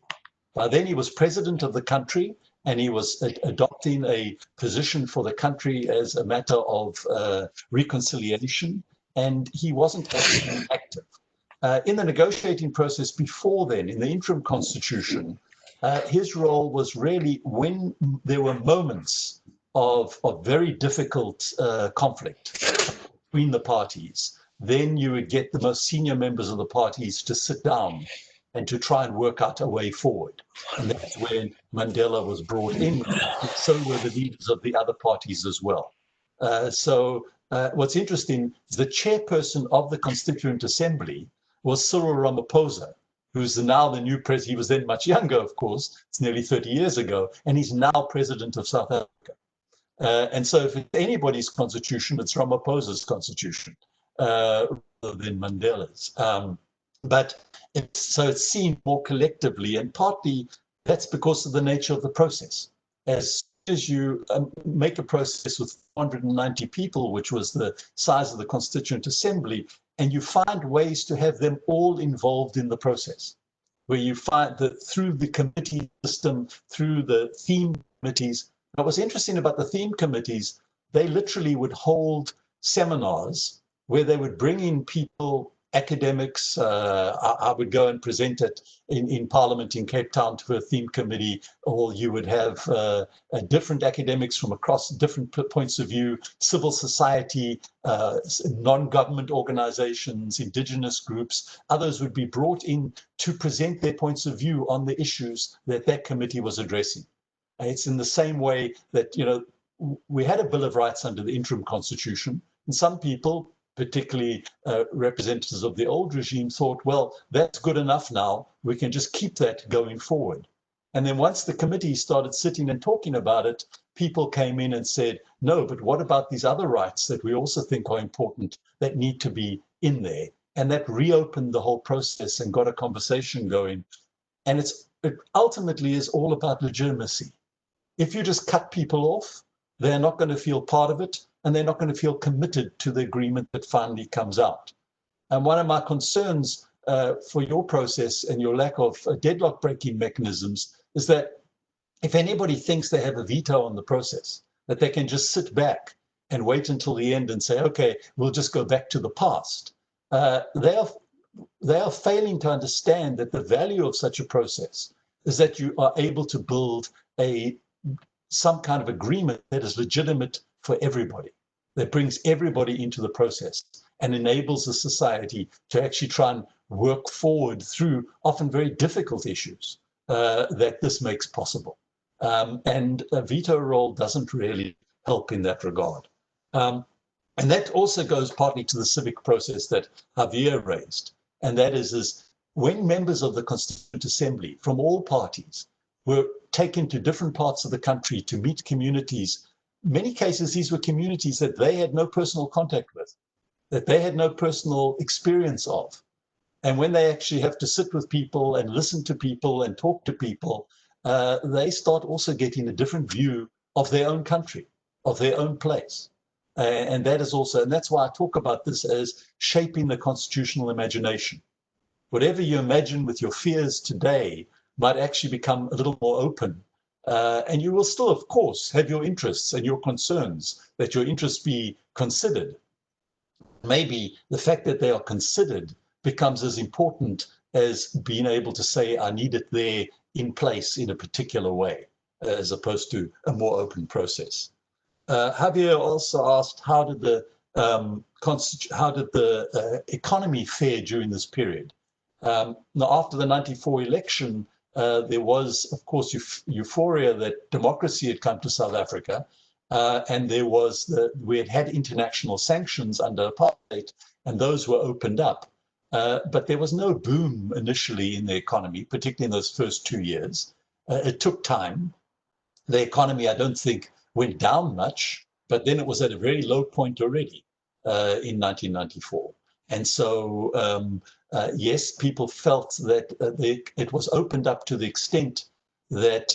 By then he was president of the country, and he was adopting a position for the country as a matter of reconciliation, and he wasn't actually active. In the negotiating process before then, in the interim constitution, his role was really when there were moments of very difficult conflict between the parties, then you would get the most senior members of the parties to sit down and to try and work out a way forward. And that's when Mandela was brought in. So were the leaders of the other parties as well. What's interesting, the chairperson of the Constituent Assembly was Cyril Ramaphosa, who's now the new president. He was then much younger, of course. It's nearly 30 years ago, and he's now president of South Africa. And so if it's anybody's constitution, it's Ramaphosa's constitution rather than Mandela's. But it's seen more collectively, and partly that's because of the nature of the process. As soon as you make a process with 490 people, which was the size of the Constituent Assembly, and you find ways to have them all involved in the process, where you find that through the committee system, through the theme committees. What was interesting about the theme committees, they literally would hold seminars where they would bring in people, academics. I would go and present it in Parliament in Cape Town to a theme committee, or you would have different academics from across different points of view, civil society, non-government organizations, indigenous groups. Others would be brought in to present their points of view on the issues that committee was addressing. It's in the same way that, we had a Bill of Rights under the interim constitution, and some people, particularly representatives of the old regime, thought, well, that's good enough now. We can just keep that going forward. And then once the committee started sitting and talking about it, people came in and said, no, but what about these other rights that we also think are important that need to be in there? And that reopened the whole process and got a conversation going. And it ultimately is all about legitimacy. If you just cut people off, they're not going to feel part of it, and they're not going to feel committed to the agreement that finally comes out. And one of my concerns for your process and your lack of deadlock breaking mechanisms is that if anybody thinks they have a veto on the process, that they can just sit back and wait until the end and say, okay, we'll just go back to the past. They are failing to understand that the value of such a process is that you are able to build some kind of agreement that is legitimate for everybody, that brings everybody into the process and enables the society to actually try and work forward through often very difficult issues that this makes possible. And a veto role doesn't really help in that regard. And that also goes partly to the civic process that Javier raised. And that is when members of the Constituent Assembly from all parties were taken to different parts of the country to meet communities. In many cases, these were communities that they had no personal contact with, that they had no personal experience of. And when they actually have to sit with people and listen to people and talk to people, they start also getting a different view of their own country, of their own place. And that is also, and that's why I talk about this as shaping the constitutional imagination. Whatever you imagine with your fears today might actually become a little more open. And you will still, of course, have your interests and your concerns, that your interests be considered. Maybe the fact that they are considered becomes as important as being able to say, I need it there in place in a particular way, as opposed to a more open process. Javier also asked, how did the economy fare during this period? Now, after the 94 election, there was, of course, euphoria that democracy had come to South Africa, and we had had international sanctions under apartheid, and those were opened up. But there was no boom initially in the economy, particularly in those first 2 years. It took time. The economy, I don't think, went down much, but then it was at a very low point already in 1994. And so, yes, people felt that it was opened up to the extent that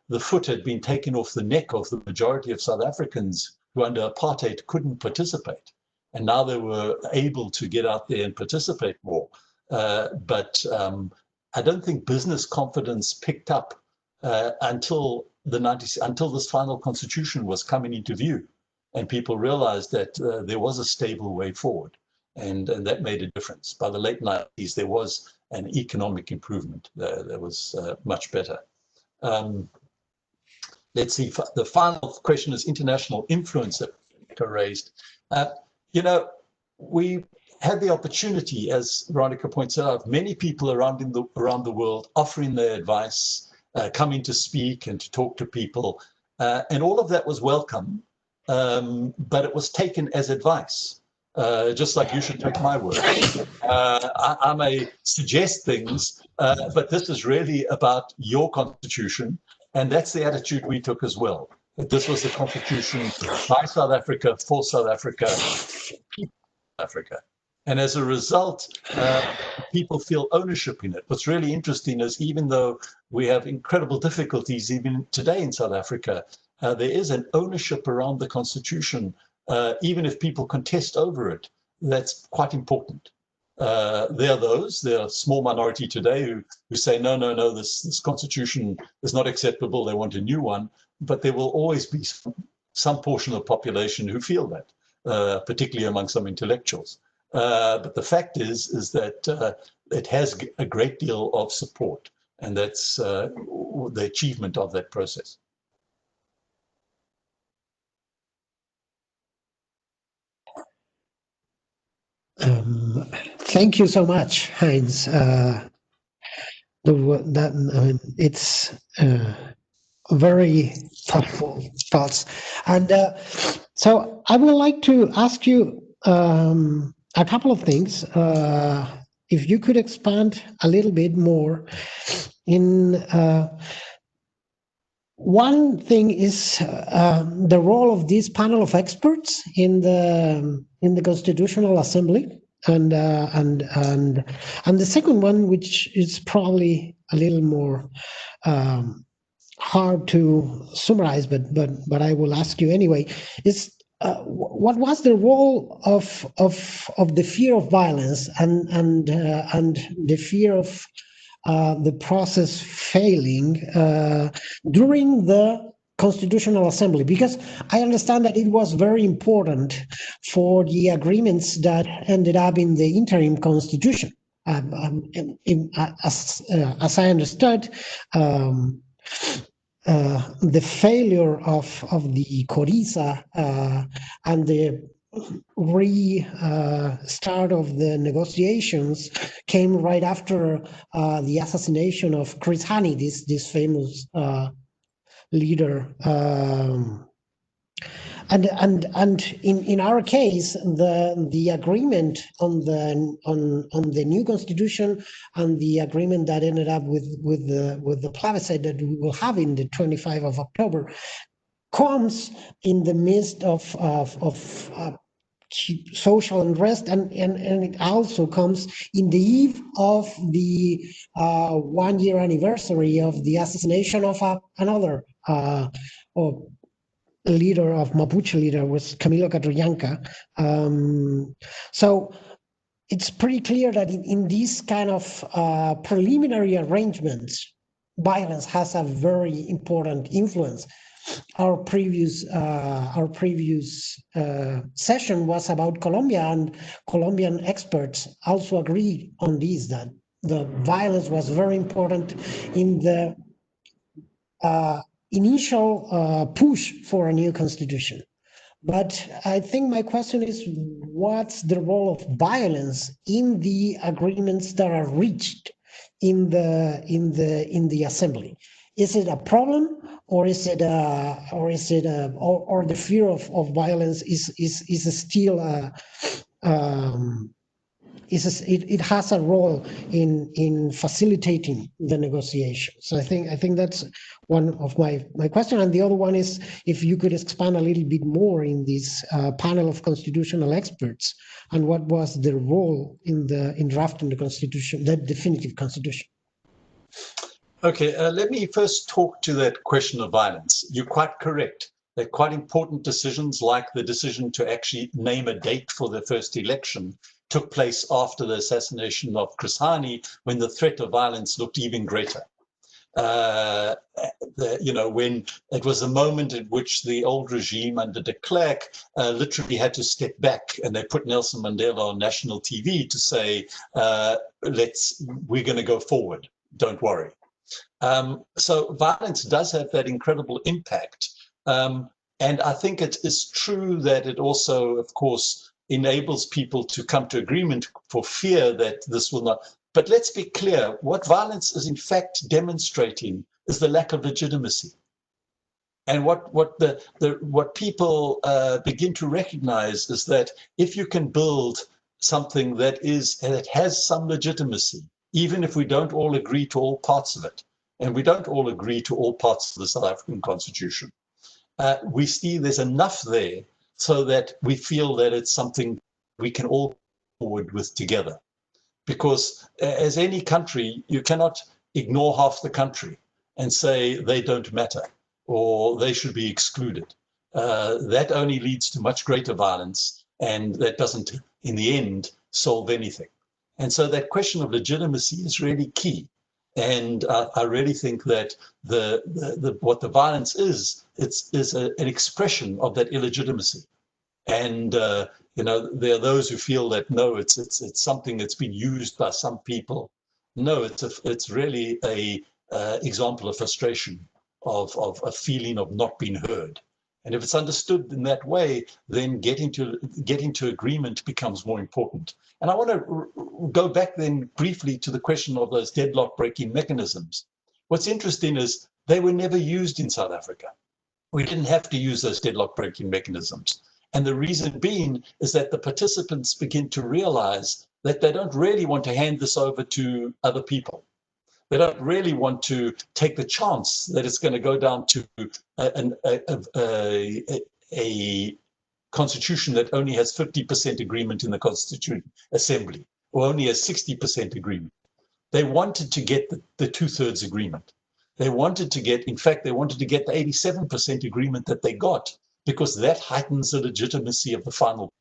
the foot had been taken off the neck of the majority of South Africans who under apartheid couldn't participate. And now they were able to get out there and participate more. But I don't think business confidence picked up until this final constitution was coming into view, and people realized that there was a stable way forward, and that made a difference. By the late 90s, there was an economic improvement that was much better. Let's see, the final question is international influence that raised. You know, we had the opportunity, as Veronica points out, many people around the world offering their advice, coming to speak and to talk to people, and all of that was welcome, but it was taken as advice, just like you should take my word. I may suggest things, but this is really about your constitution, and that's the attitude we took as well. That this was the constitution by South Africa, for South Africa, people of South Africa. And as a result, people feel ownership in it. What's really interesting is even though we have incredible difficulties even today in South Africa, there is an ownership around the constitution, even if people contest over it. That's quite important. There are a small minority today who say, no, this constitution is not acceptable, they want a new one, but there will always be some portion of the population who feel that, particularly among some intellectuals. But the fact is that it has a great deal of support, and that's the achievement of that process. Thank you so much, Heinz. It's very thoughtful thoughts. And so I would like to ask you a couple of things. If you could expand a little bit more in one thing is the role of this panel of experts in the Constitutional Assembly, and the second one, which is probably a little more hard to summarize, but I will ask you anyway, is what was the role of the fear of violence and the fear of the process failing during the Constitutional Assembly? Because I understand that it was very important for the agreements that ended up in the interim constitution. As I understood, the failure of the Coriza and the restart of the negotiations came right after the assassination of Chris Hani, this famous leader. And in our case, the agreement on the new constitution and the agreement that ended up with the plebiscite that we will have in the 25th of October comes in the midst of social unrest, and it also comes in the eve of the 1-year anniversary of the assassination of another leader of Mapuche leader, was Camilo Catrillanca. So it's pretty clear that in these kind of preliminary arrangements, violence has a very important influence. Our previous session was about Colombia, and Colombian experts also agreed on this, that the violence was very important in the initial push for a new constitution. But I think my question is, what's the role of violence in the agreements that are reached in the assembly? Is it a problem, or is it or the fear of violence is still it has a role in facilitating the negotiations? So I think that's one of my question, and the other one is if you could expand a little bit more in this panel of constitutional experts, and what was their role in drafting the constitution, the definitive constitution. Okay, let me first talk to that question of violence. You're quite correct. They're quite important decisions, like the decision to actually name a date for the first election, took place after the assassination of Chris Hani, when the threat of violence looked even greater. When it was a moment in which the old regime under de Klerk literally had to step back, and they put Nelson Mandela on national TV to say, we're going to go forward, don't worry. So violence does have that incredible impact. And I think it is true that it also, of course, enables people to come to agreement for fear that this will not. But let's be clear, what violence is in fact demonstrating is the lack of legitimacy. And what people begin to recognize is that if you can build something that has some legitimacy, even if we don't all agree to all parts of it, and we don't all agree to all parts of the South African Constitution, we see there's enough there so that we feel that it's something we can all move forward with together. Because as any country, you cannot ignore half the country and say they don't matter or they should be excluded. That only leads to much greater violence, and that doesn't, in the end, solve anything. And so that question of legitimacy is really key. And I really think that what the violence is an expression of that illegitimacy. And there are those who feel that no, it's something that's been used by some people. No, it's really a example of frustration, of a feeling of not being heard. And if it's understood in that way, then getting to agreement becomes more important. And I want to go back then briefly to the question of those deadlock breaking mechanisms. What's interesting is they were never used in South Africa. We didn't have to use those deadlock breaking mechanisms. And the reason being is that the participants begin to realize that they don't really want to hand this over to other people. They don't really want to take the chance that it's going to go down to a constitution that only has 50% agreement in the Constituent Assembly, or only has 60% agreement. They wanted to get the 2/3 agreement. They wanted to get, in fact, they wanted to get the 87% agreement that they got, because that heightens the legitimacy of the final.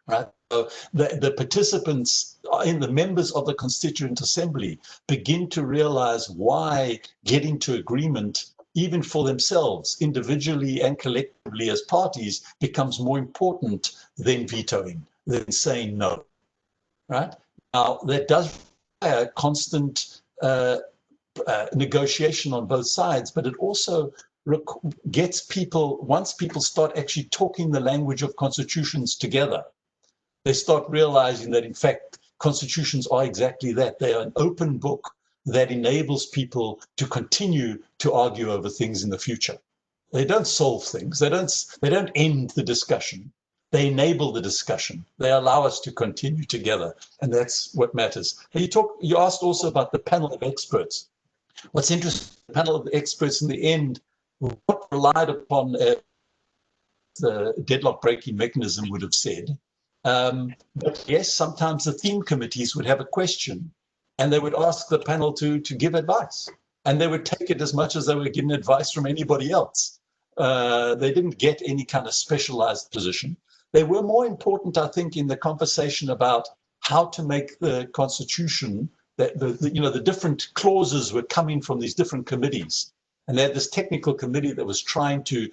Right? So the participants, the members of the Constituent Assembly, begin to realize why getting to agreement, even for themselves, individually and collectively as parties, becomes more important than vetoing, than saying no. Right? Now, that does require constant negotiation on both sides, but it also gets people, once people start actually talking the language of constitutions together, they start realizing that, in fact, constitutions are exactly that. They are an open book that enables people to continue to argue over things in the future. They don't solve things. They don't end the discussion. They enable the discussion. They allow us to continue together, and that's what matters. You asked also about the panel of experts. What's interesting, the panel of experts in the end what relied upon the deadlock breaking mechanism would have said. But yes, sometimes the theme committees would have a question and they would ask the panel to give advice, and they would take it as much as they were getting advice from anybody else. They didn't get any kind of specialized position. They were more important, I think, in the conversation about how to make the Constitution, that the different clauses were coming from these different committees. And they had this technical committee that was trying to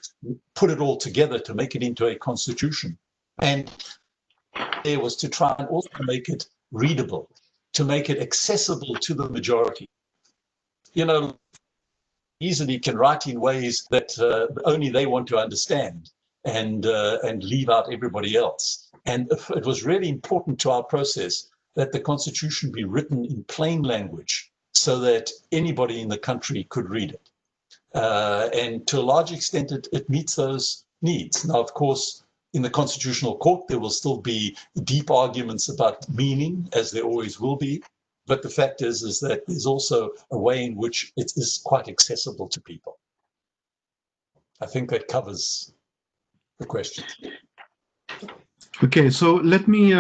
put it all together to make it into a constitution. And there was to try and also make it readable, to make it accessible to the majority. Easily can write in ways that only they want to understand, and leave out everybody else. And it was really important to our process that the Constitution be written in plain language so that anybody in the country could read it. And to a large extent, it meets those needs. Now, of course, in the Constitutional Court, there will still be deep arguments about meaning, as there always will be. But the fact is that there's also a way in which it is quite accessible to people. I think that covers the question. Okay, so let me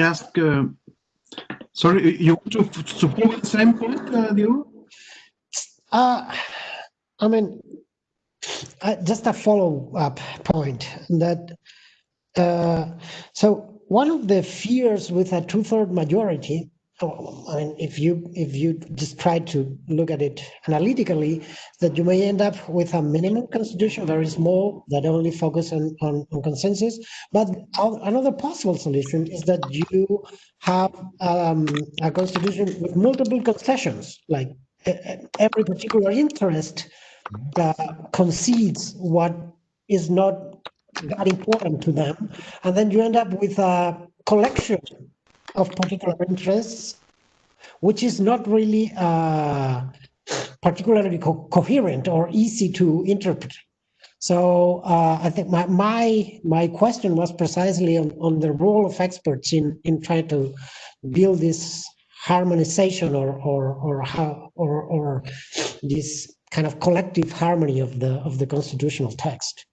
ask. Sorry, you want to support the same point, Diego? I mean, just a follow-up point that So one of the fears with a 2/3 majority, I mean, if you just try to look at it analytically, that you may end up with a minimum constitution, very small, that only focus on consensus. But another possible solution is that you have a constitution with multiple concessions, like every particular interest concedes what is not that important to them, and then you end up with a collection of particular interests, which is not really particularly coherent or easy to interpret. So I think my question was precisely on the role of experts in trying to build this harmonization or this kind of collective harmony of the constitutional text.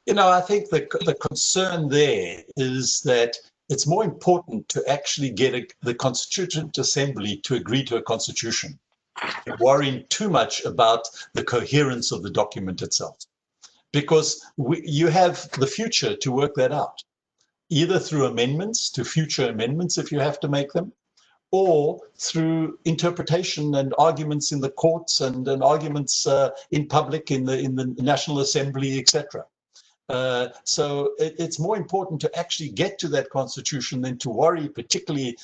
You know, I think the concern there is that it's more important to actually get the Constituent Assembly to agree to a constitution than worrying too much about the coherence of the document itself. Because you have the future to work that out, either through amendments to future amendments if you have to make them, or through interpretation and arguments in the courts and arguments in public in the National Assembly, etc. So it's more important to actually get to that constitution than to worry, particularly,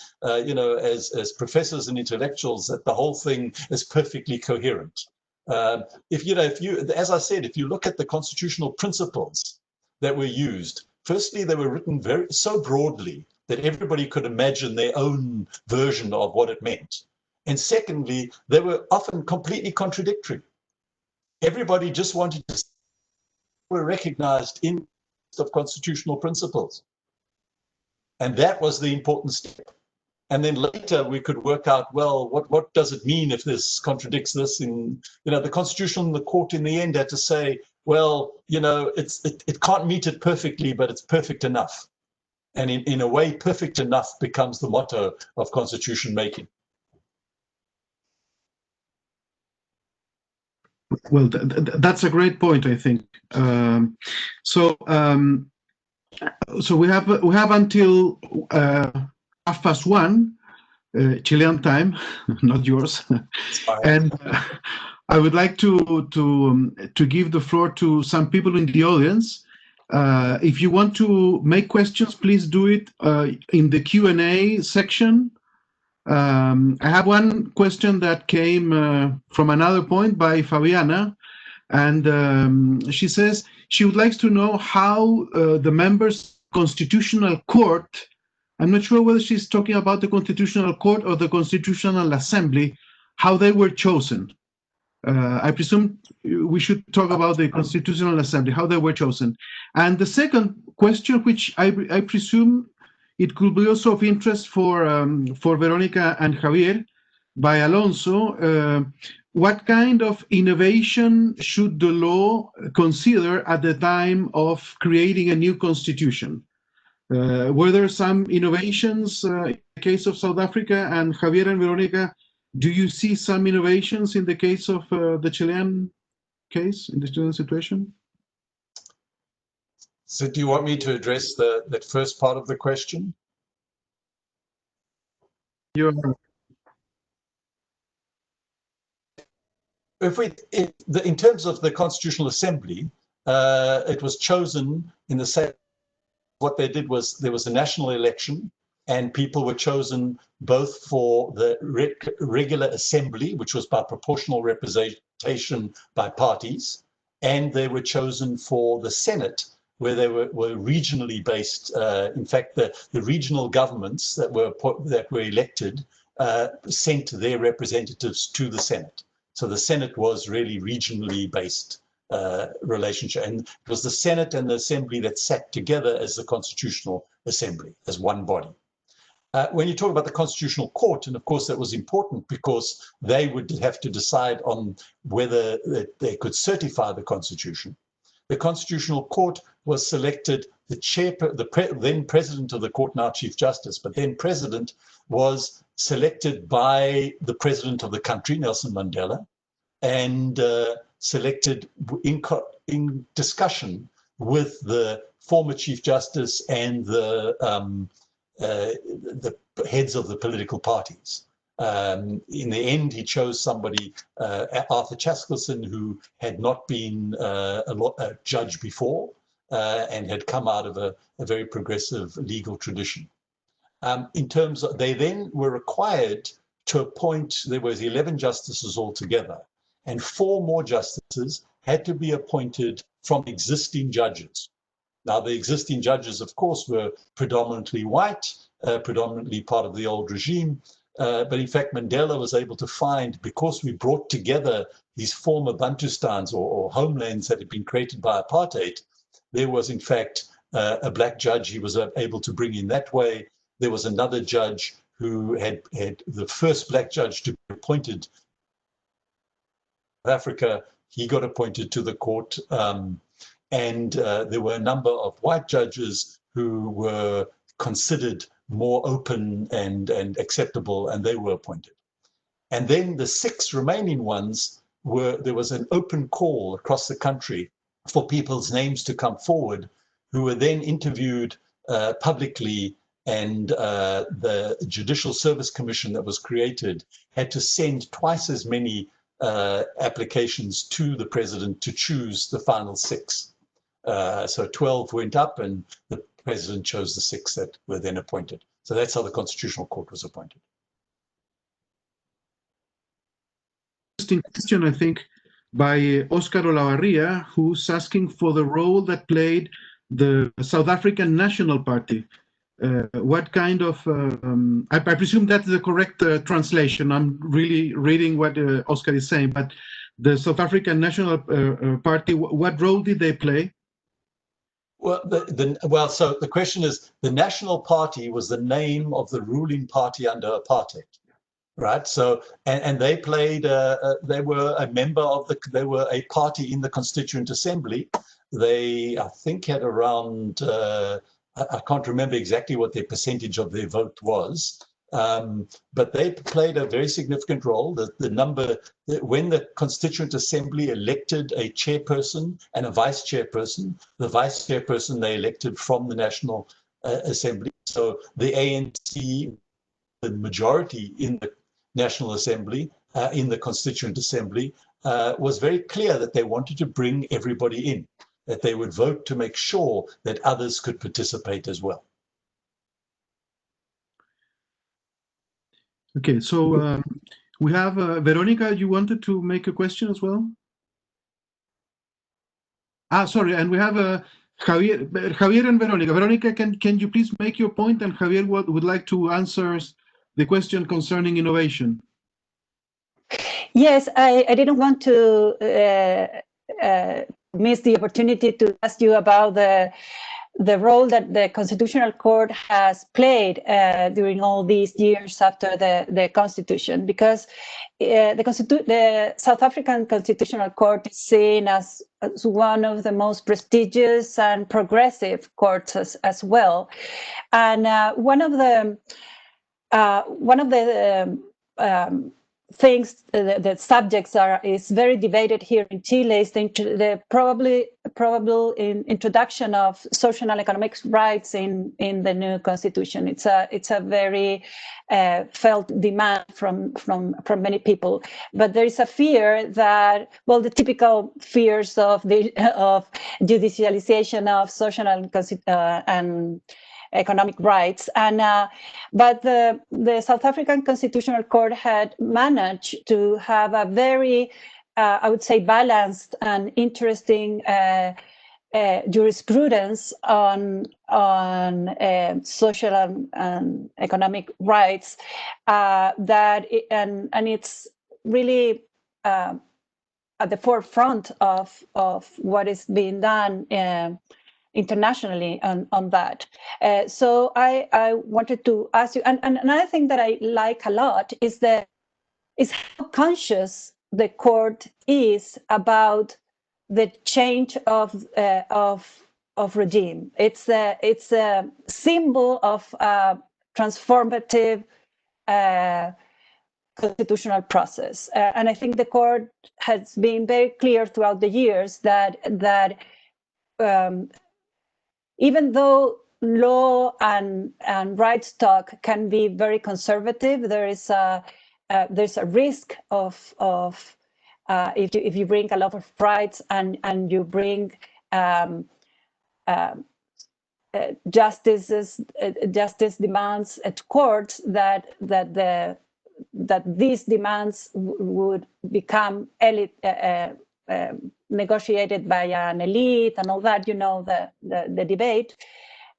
you know, as professors and intellectuals, that the whole thing is perfectly coherent. As I said, if you look at the constitutional principles that were used, firstly, they were written so broadly that everybody could imagine their own version of what it meant. And secondly, they were often completely contradictory. Everybody just wanted to were recognized in of constitutional principles. And that was the important step. And then later we could work out, well, what does it mean if this contradicts this? In, you know, the Constitution and the court in the end had to say, well, you know, it can't meet it perfectly, but it's perfect enough. And in a way, perfect enough becomes the motto of constitution making. Well, that's a great point, I think. So we have until 1:30 Chilean time, not yours, and I would like to give the floor to some people in the audience. If you want to make questions, please do it in the Q&A section. I have one question that came from another point by Fabiana, and she says she would like to know how the members Constitutional Court, I'm not sure whether she's talking about the Constitutional Court or the Constitutional Assembly, how they were chosen. I presume we should talk about the Constitutional Assembly, how they were chosen. And the second question, which I presume it could be also of interest for Veronica and Javier, by Alonso, what kind of innovation should the law consider at the time of creating a new constitution? Were there some innovations in the case of South Africa? And Javier and Veronica, do you see some innovations in the case of the Chilean case, in the Chilean situation? So do you want me to address that first part of the question? In terms of the Constitutional Assembly, it was chosen in the same. What they did was there was a national election, and people were chosen both for the regular assembly, which was by proportional representation by parties, and they were chosen for the Senate, where they were regionally based. In fact, the regional governments that were elected sent their representatives to the Senate. So the Senate was really regionally based relationship. And it was the Senate and the Assembly that sat together as the Constitutional Assembly, as one body. When you talk about the Constitutional Court, and of course that was important because they would have to decide on whether they could certify the Constitution. The Constitutional Court was selected, the then President of the Court, now Chief Justice, but then President, was selected by the President of the country, Nelson Mandela, and selected in discussion with the former Chief Justice and the heads of the political parties. In the end, he chose somebody, Arthur Chaskelson, who had not been a judge before and had come out of a very progressive legal tradition. In terms of, they then were required to appoint, there was 11 justices altogether, and 4 more justices had to be appointed from existing judges. Now, the existing judges, of course, were predominantly white, predominantly part of the old regime. But in fact, Mandela was able to find, because we brought together these former Bantustans or homelands that had been created by apartheid, there was in fact a black judge he was able to bring in that way. There was another judge who had the first black judge to be appointed in Africa. He got appointed to the court. And there were a number of white judges who were considered more open and acceptable, and they were appointed. And then the 6 remaining ones there was an open call across the country for people's names to come forward, who were then interviewed publicly, and the Judicial Service Commission that was created had to send twice as many applications to the president to choose the final 6. So 12 went up, and the president chose the 6 that were then appointed. So that's how the Constitutional Court was appointed. Interesting question, I think, by Oscar Olavarria, who's asking for the role that played the South African National Party. What kind of, I presume that's the correct translation. I'm really reading what Oscar is saying, but the South African National Party, what role did they play? Well, so the question is, the National Party was the name of the ruling party under apartheid, right? So, and they played, they were a member of they were a party in the Constituent Assembly. They, I think, had around, I can't remember exactly what their percentage of their vote was, but they played a very significant role. When the Constituent Assembly elected a chairperson and a vice chairperson, the vice chairperson they elected from the National Assembly. So the ANC, the majority in the National Assembly, in the Constituent Assembly, was very clear that they wanted to bring everybody in, that they would vote to make sure that others could participate as well. Okay, so we have Veronica, you wanted to make a question as well? Sorry, and we have Javier and Veronica. Veronica, can you please make your point, and Javier would like to answer the question concerning innovation. Yes, I didn't want to miss the opportunity to ask you about the role that the Constitutional Court has played during all these years after the Constitution, because the South African Constitutional Court is seen as one of the most prestigious and progressive courts as well. And one of the things, the subjects is very debated here in Chile is the probable introduction of social and economic rights in the new constitution. It's a very felt demand from many people, but there is a fear that, well, the typical fears of judicialization of social and economic rights, and but the South African Constitutional Court had managed to have a very, I would say, balanced and interesting jurisprudence on social and economic rights, and it's really at the forefront of what is being done internationally on that. So I wanted to ask you, and another thing that I like a lot is how conscious the court is about the change of regime. It's a symbol of transformative constitutional process, and I think the court has been very clear throughout the years that even though law and rights talk can be very conservative, there's a risk of if you bring a lot of rights and you bring justice demands at courts, that these demands would become negotiated by an elite and all that, you know, the debate.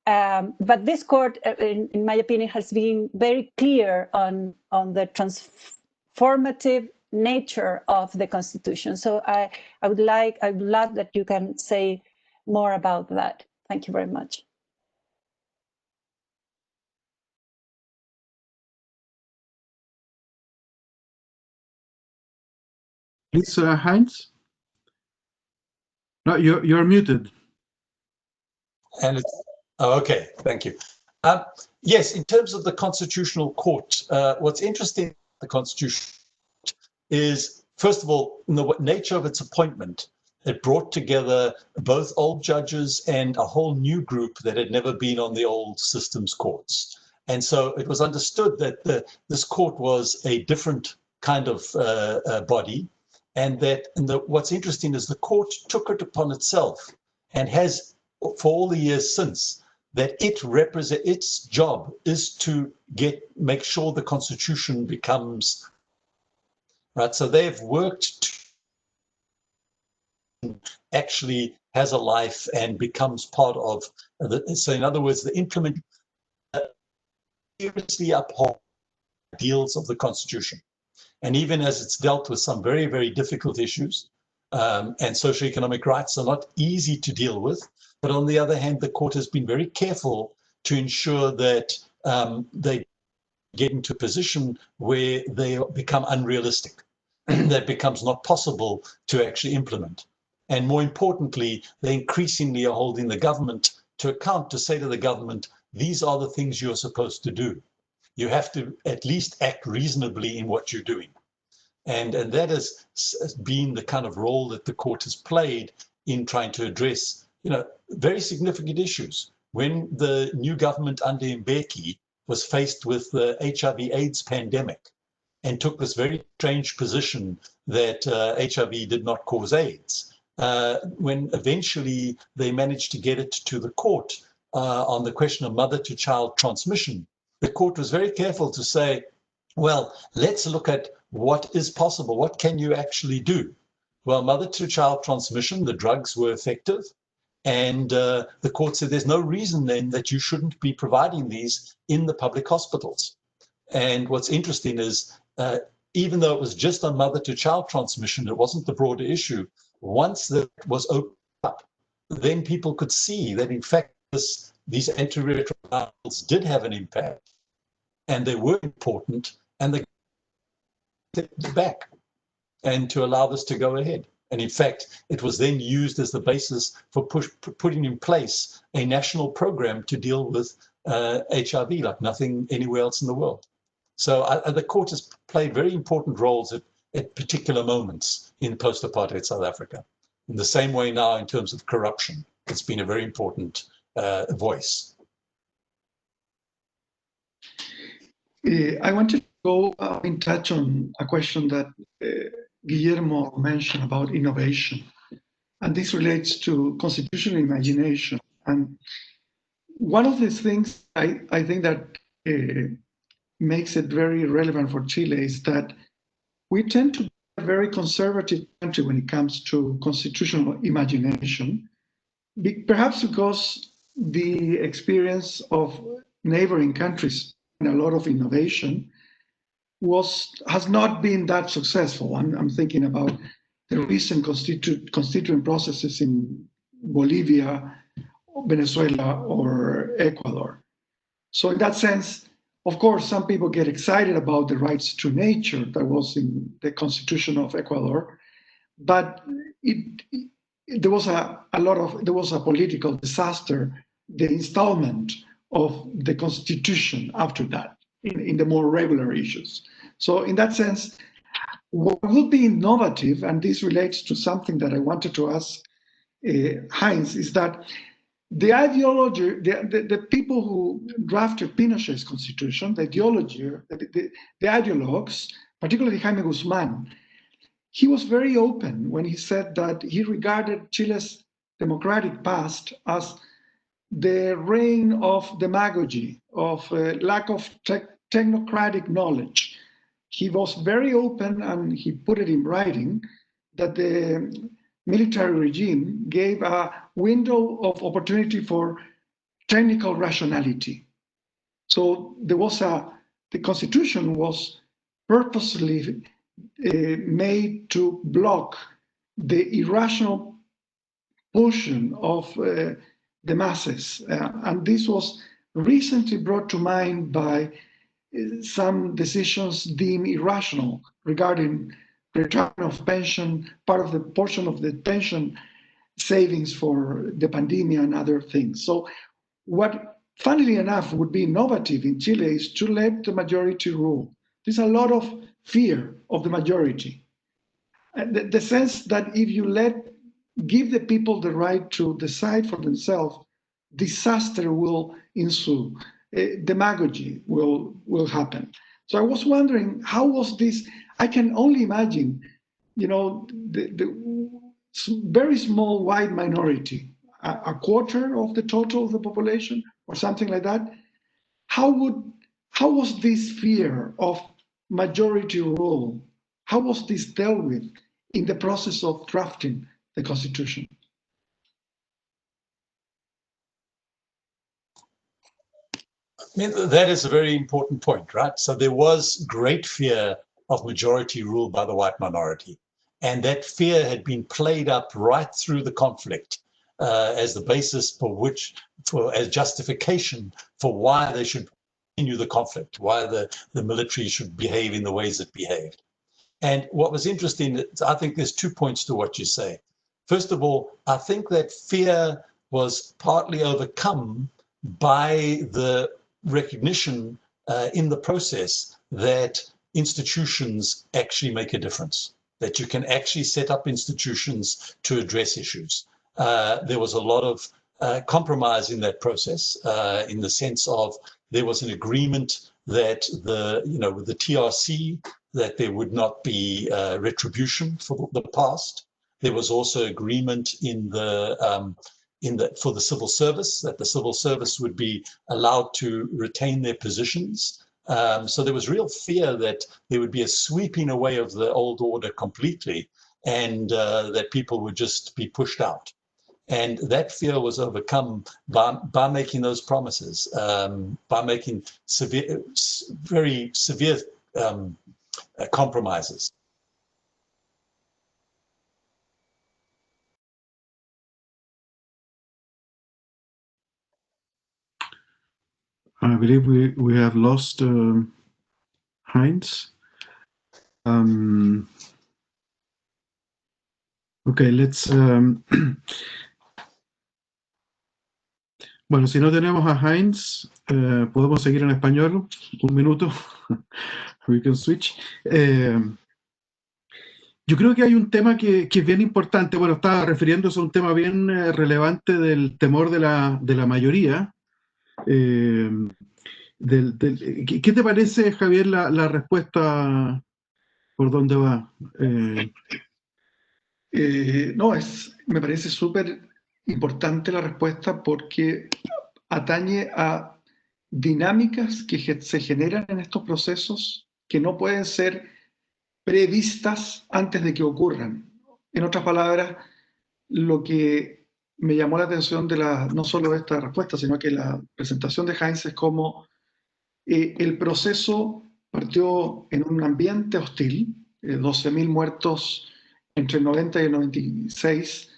But this court, in my opinion, has been very clear on the transformative nature of the Constitution. So I would love that you can say more about that. Thank you very much. Please, Heinz. No, you're muted. And it's, okay, thank you. Yes, in terms of the Constitutional Court, what's interesting about the Constitution is, first of all, in the nature of its appointment. It brought together both old judges and a whole new group that had never been on the old systems courts. And so it was understood that this court was a different kind of body, and that what's interesting is the court took it upon itself and has, for all the years since, that its job is to make sure the Constitution becomes right. So they've worked to actually has a life and becomes part of so in other words, the implement seriously uphold ideals of the Constitution. And even as it's dealt with some very, very difficult issues, and socioeconomic rights are not easy to deal with. But on the other hand, the court has been very careful to ensure that they get into a position where they become unrealistic, that becomes not possible to actually implement. And more importantly, they increasingly are holding the government to account to say to the government, these are the things you're supposed to do. You have to at least act reasonably in what you're doing. And that has been the kind of role that the court has played in trying to address, very significant issues. When the new government under Mbeki was faced with the HIV/AIDS pandemic and took this very strange position that HIV did not cause AIDS, when eventually they managed to get it to the court on the question of mother-to-child transmission, the court was very careful to say, well, let's look at what is possible. What can you actually do? Well, mother-to-child transmission, the drugs were effective. And the court said there's no reason then that you shouldn't be providing these in the public hospitals. And what's interesting is, even though it was just on mother-to-child transmission, it wasn't the broader issue. Once that was opened up, then people could see that, in fact, these antiretrovirals did have an impact, and they were important, and they stepped back and to allow this to go ahead. And in fact, it was then used as the basis for putting in place a national program to deal with HIV like nothing anywhere else in the world. So the court has played very important roles at particular moments in post-apartheid South Africa. In the same way now, in terms of corruption, it's been a very important voice. I wanted to go in touch on a question that Guillermo mentioned about innovation. And this relates to constitutional imagination. And one of the things I think that makes it very relevant for Chile is that we tend to be a very conservative country when it comes to constitutional imagination, perhaps because the experience of neighboring countries and a lot of innovation has not been that successful. I'm thinking about the recent constituent processes in Bolivia, Venezuela, or Ecuador. So in that sense, of course, some people get excited about the rights to nature that was in the Constitution of Ecuador, but there was a political disaster, the installment of the Constitution after that in the more regular issues. So in that sense, what will be innovative, and this relates to something that I wanted to ask Heinz, is that the ideology, the people who drafted Pinochet's constitution, the ideology, the ideologues, particularly Jaime Guzman, he was very open when he said that he regarded Chile's democratic past as the reign of demagogy, of lack of technocratic knowledge. He was very open, and he put it in writing, that the military regime gave a window of opportunity for technical rationality. So there was the constitution was purposely made to block the irrational portion of the masses. And this was recently brought to mind by some decisions deemed irrational regarding return of pension, part of the portion of the pension savings for the pandemic and other things. So what, funnily enough, would be innovative in Chile is to let the majority rule. There's a lot of fear of the majority. The sense that if you give the people the right to decide for themselves, disaster will ensue. Demagogy will happen. So I was wondering, how was this? I can only imagine, the very small white minority, a quarter of the total of the population or something like that. How was this fear of majority rule, how was this dealt with in the process of drafting the Constitution? I mean, that is a very important point, right? So there was great fear of majority rule by the white minority. And that fear had been played up right through the conflict as the basis as justification for why they should continue the conflict, why the military should behave in the ways it behaved. And what was interesting, I think there's 2 points to what you say. First of all, I think that fear was partly overcome by the recognition in the process that institutions actually make a difference, that you can actually set up institutions to address issues. There was a lot of compromise in that process, in the sense of there was an agreement that with the TRC, that there would not be retribution for the past. There was also agreement for the civil service, that the civil service would be allowed to retain their positions. So there was real fear that there would be a sweeping away of the old order completely, and that people would just be pushed out. And that fear was overcome by making those promises, by making very severe compromises. I believe we have lost Heinz. Okay, let's... Bueno, si no tenemos a Heinz, podemos seguir en español. Un minuto. We can switch. Yo creo que hay un tema que es bien importante. Bueno, estaba refiriéndose a un tema bien relevante del temor de la mayoría. ¿Qué te parece, Javier, la respuesta por dónde va? Me parece súper importante la respuesta porque atañe a dinámicas que se generan en estos procesos que no pueden ser previstas antes de que ocurran. En otras palabras, lo que me llamó la atención no solo de esta respuesta, sino que la presentación de Heinz es como el proceso partió en un ambiente hostil, 12.000 muertos entre el 90 y el 96,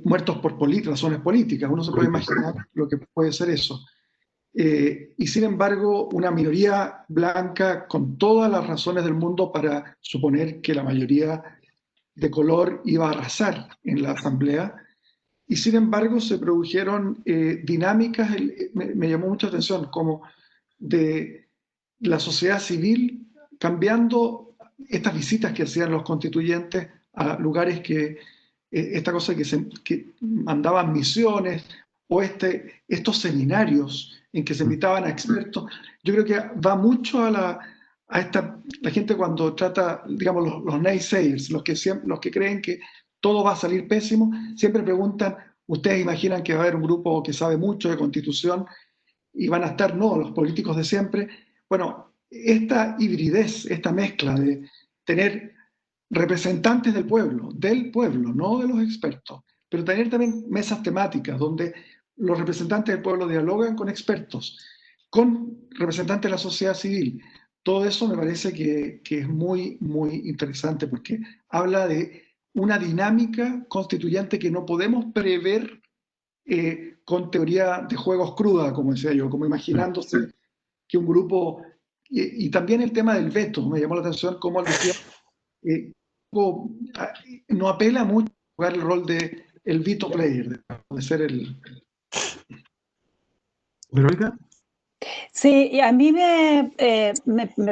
muertos por razones políticas. Uno se puede imaginar lo que puede ser eso. Y sin embargo, una minoría blanca con todas las razones del mundo para suponer que la mayoría de color iba a arrasar en la asamblea. Y sin embargo, se produjeron dinámicas, me llamó mucha atención, como de la sociedad civil cambiando estas visitas que hacían los constituyentes a lugares que esta cosa que mandaban misiones, o estos seminarios en que se invitaban a expertos. Yo creo que va mucho a la gente cuando trata, digamos, los naysayers, los que creen que todo va a salir pésimo, siempre preguntan, ¿ustedes imaginan que va a haber un grupo que sabe mucho de constitución y van a estar, no, los políticos de siempre? Bueno, esta hibridez, esta mezcla de tener representantes del pueblo, no de los expertos, pero tener también mesas temáticas donde los representantes del pueblo dialogan con expertos, con representantes de la sociedad civil. Todo eso me parece que es muy, muy interesante porque habla de una dinámica constituyente que no podemos prever con teoría de juegos cruda, como decía yo, como imaginándose que un grupo... Y también el tema del veto, me llamó la atención cómo decía, no apela mucho a jugar el rol de el veto player, de ser el... ¿Verónica? Sí, y a mí me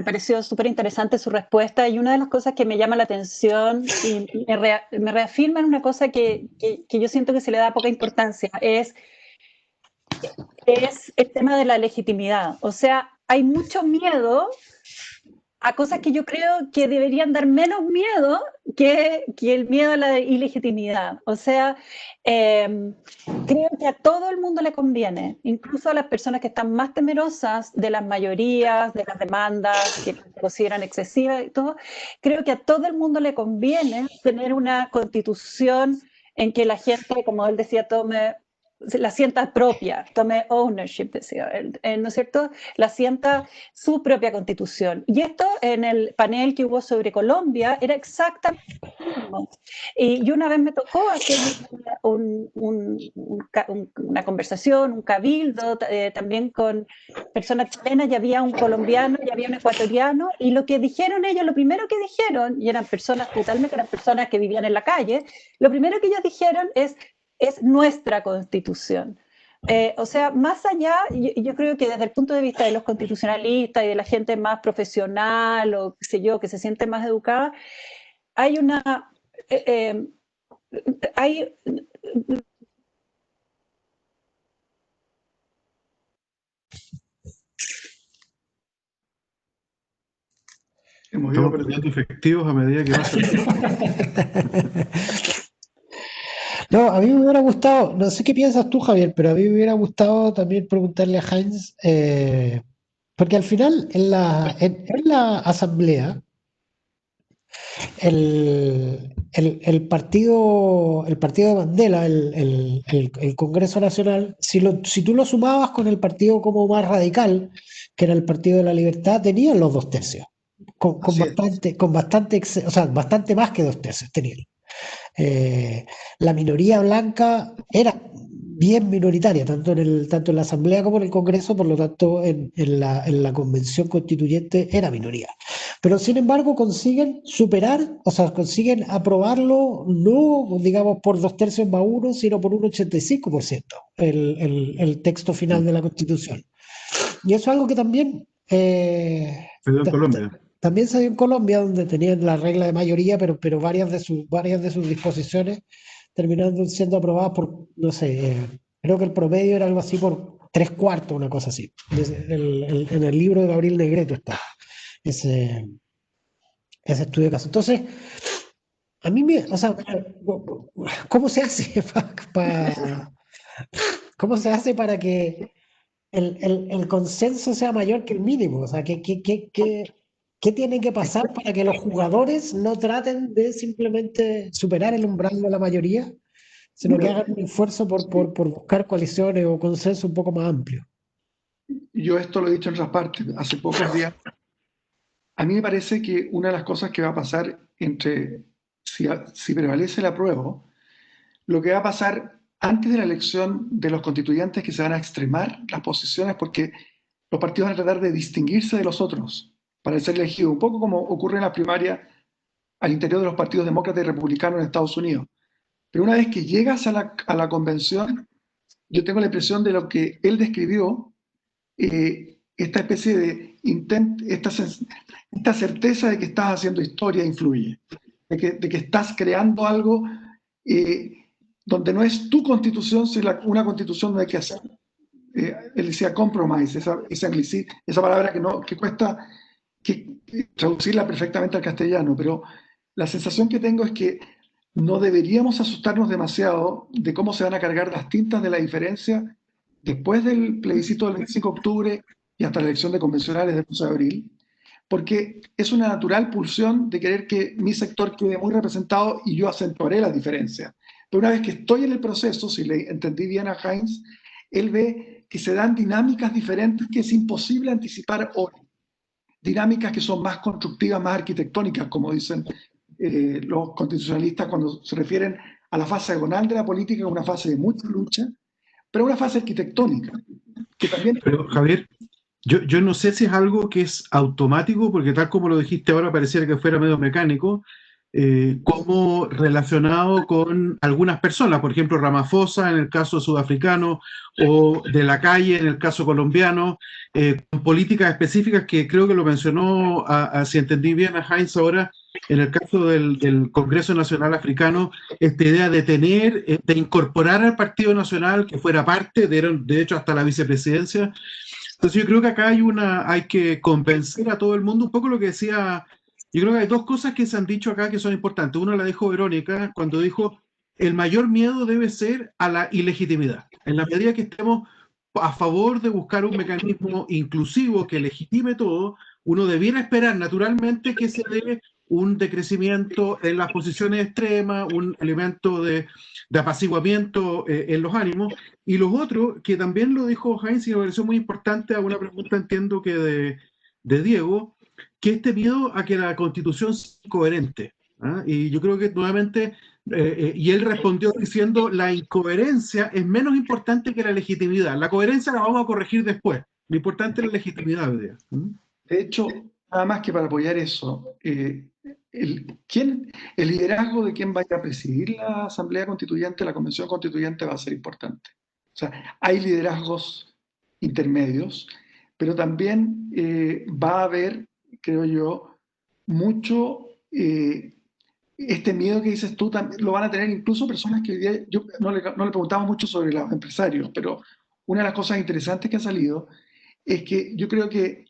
pareció súper interesante su respuesta, y una de las cosas que me llama la atención y me reafirma en una cosa que yo siento que se le da poca importancia, es el tema de la legitimidad. O sea, hay mucho miedo a cosas que yo creo que deberían dar menos miedo que el miedo a la ilegitimidad. O sea, creo que a todo el mundo le conviene, incluso a las personas que están más temerosas de las mayorías, de las demandas que consideran excesivas y todo, creo que a todo el mundo le conviene tener una constitución en que la gente, como él decía, la sienta propia, tome ownership, decía él, ¿no es cierto? La sienta su propia constitución. Y esto en el panel que hubo sobre Colombia era exactamente lo mismo. Y una vez me tocó hacer una conversación, un cabildo, también con personas chilenas, y había un colombiano y había un ecuatoriano, y lo que dijeron ellos, lo primero que dijeron, y eran personas que vivían en la calle, lo primero que ellos dijeron es nuestra constitución. O sea, más allá, yo creo que desde el punto de vista de los constitucionalistas y de la gente más profesional o qué sé yo, que se siente más educada, hay una... hay... Estamos perdiendo efectivos a medida que pasa el tiempo. No, a mí me hubiera gustado, no sé qué piensas tú, Javier, pero a mí me hubiera gustado también preguntarle a Heinz, porque al final en la asamblea, el partido de Mandela, el Congreso Nacional, si tú lo sumabas con el partido como más radical, que era el Partido de la Libertad, tenían los 2 tercios, con bastante, o sea, bastante más que 2 tercios tenían. La minoría blanca era bien minoritaria, tanto en la Asamblea como en el Congreso, por lo tanto en la Convención Constituyente era minoría. Pero sin embargo consiguen superar, o sea, consiguen aprobarlo, no digamos por 2 tercios más 1, sino por un 85% el texto final de la Constitución. Y eso es algo que también... Se dio en Colombia. También se dio en Colombia, donde tenían la regla de mayoría, pero varias de sus disposiciones terminaron siendo aprobadas por, no sé, creo que el promedio era algo así por 3/4, una cosa así. En el libro de Gabriel Negreto está ese estudio de caso. Entonces, a mí o sea, ¿cómo se hace cómo se hace para que el consenso sea mayor que el mínimo? O sea, ¿qué tiene que pasar para que los jugadores no traten de simplemente superar el umbral de la mayoría, sino que hagan un esfuerzo por buscar coaliciones o consenso un poco más amplio? Yo esto lo he dicho en otras partes, hace pocos días. A mí me parece que una de las cosas que va a pasar si prevalece el apruebo, lo que va a pasar antes de la elección de los constituyentes es que se van a extremar las posiciones porque los partidos van a tratar de distinguirse de los otros para ser elegidos, un poco como ocurre en la primaria al interior de los partidos demócratas y republicanos en Estados Unidos. Pero una vez que llegas a la convención, yo tengo la impresión de lo que él describió, esta especie de esta certeza de que estás haciendo historia influye, de que estás creando algo donde no es tu constitución, sino una constitución donde hay que hacer. Él decía compromise, esa palabra que cuesta traducirla perfectamente al castellano, pero la sensación que tengo es que no deberíamos asustarnos demasiado de cómo se van a cargar las tintas de la diferencia después del plebiscito del 25 de octubre y hasta la elección de convencionales del 11 de abril, porque es una natural pulsión de querer que mi sector quede muy representado y yo acentuaré las diferencias. Pero una vez que estoy en el proceso, si le entendí bien a Heinz, él ve que se dan dinámicas diferentes que es imposible anticipar hoy. Dinámicas que son más constructivas, más arquitectónicas, como dicen los constitucionalistas cuando se refieren a la fase agonal de la política, una fase de mucha lucha, pero una fase arquitectónica. Que también... Pero, Javier, yo no sé si es algo que es automático, porque tal como lo dijiste ahora, pareciera que fuera medio mecánico, como relacionado con algunas personas, por ejemplo, Ramaphosa en el caso sudafricano, o de la Calle en el caso colombiano, con políticas específicas que creo que lo mencionó, si entendí bien, a Heinz ahora, en el caso del Congreso Nacional Africano, esta idea de tener, de incorporar al Partido Nacional, que fuera parte, de hecho, hasta la vicepresidencia. Entonces yo creo que acá hay que convencer a todo el mundo, un poco lo que decía. Yo creo que hay dos cosas que se han dicho acá que son importantes. Una la dijo Verónica cuando dijo, el mayor miedo debe ser a la ilegitimidad. En la medida que estemos a favor de buscar un mecanismo inclusivo que legitime todo, uno debiera esperar naturalmente que se dé un decrecimiento en las posiciones extremas, un elemento de apaciguamiento en los ánimos. Y lo otro, que también lo dijo Heinz y me pareció muy importante, a una pregunta entiendo que de Diego, que este miedo a que la Constitución sea coherente. ¿Ah? Y yo creo que nuevamente, y él respondió diciendo, la incoherencia es menos importante que la legitimidad. La coherencia la vamos a corregir después. Lo importante es la legitimidad, hoy día. De hecho, nada más que para apoyar eso, el liderazgo de quién vaya a presidir la Asamblea Constituyente, la Convención Constituyente, va a ser importante. O sea, hay liderazgos intermedios, pero también va a haber, creo yo, mucho este miedo que dices tú, lo van a tener incluso personas que hoy día, yo no le preguntaba mucho sobre los empresarios, pero una de las cosas interesantes que ha salido es que yo creo que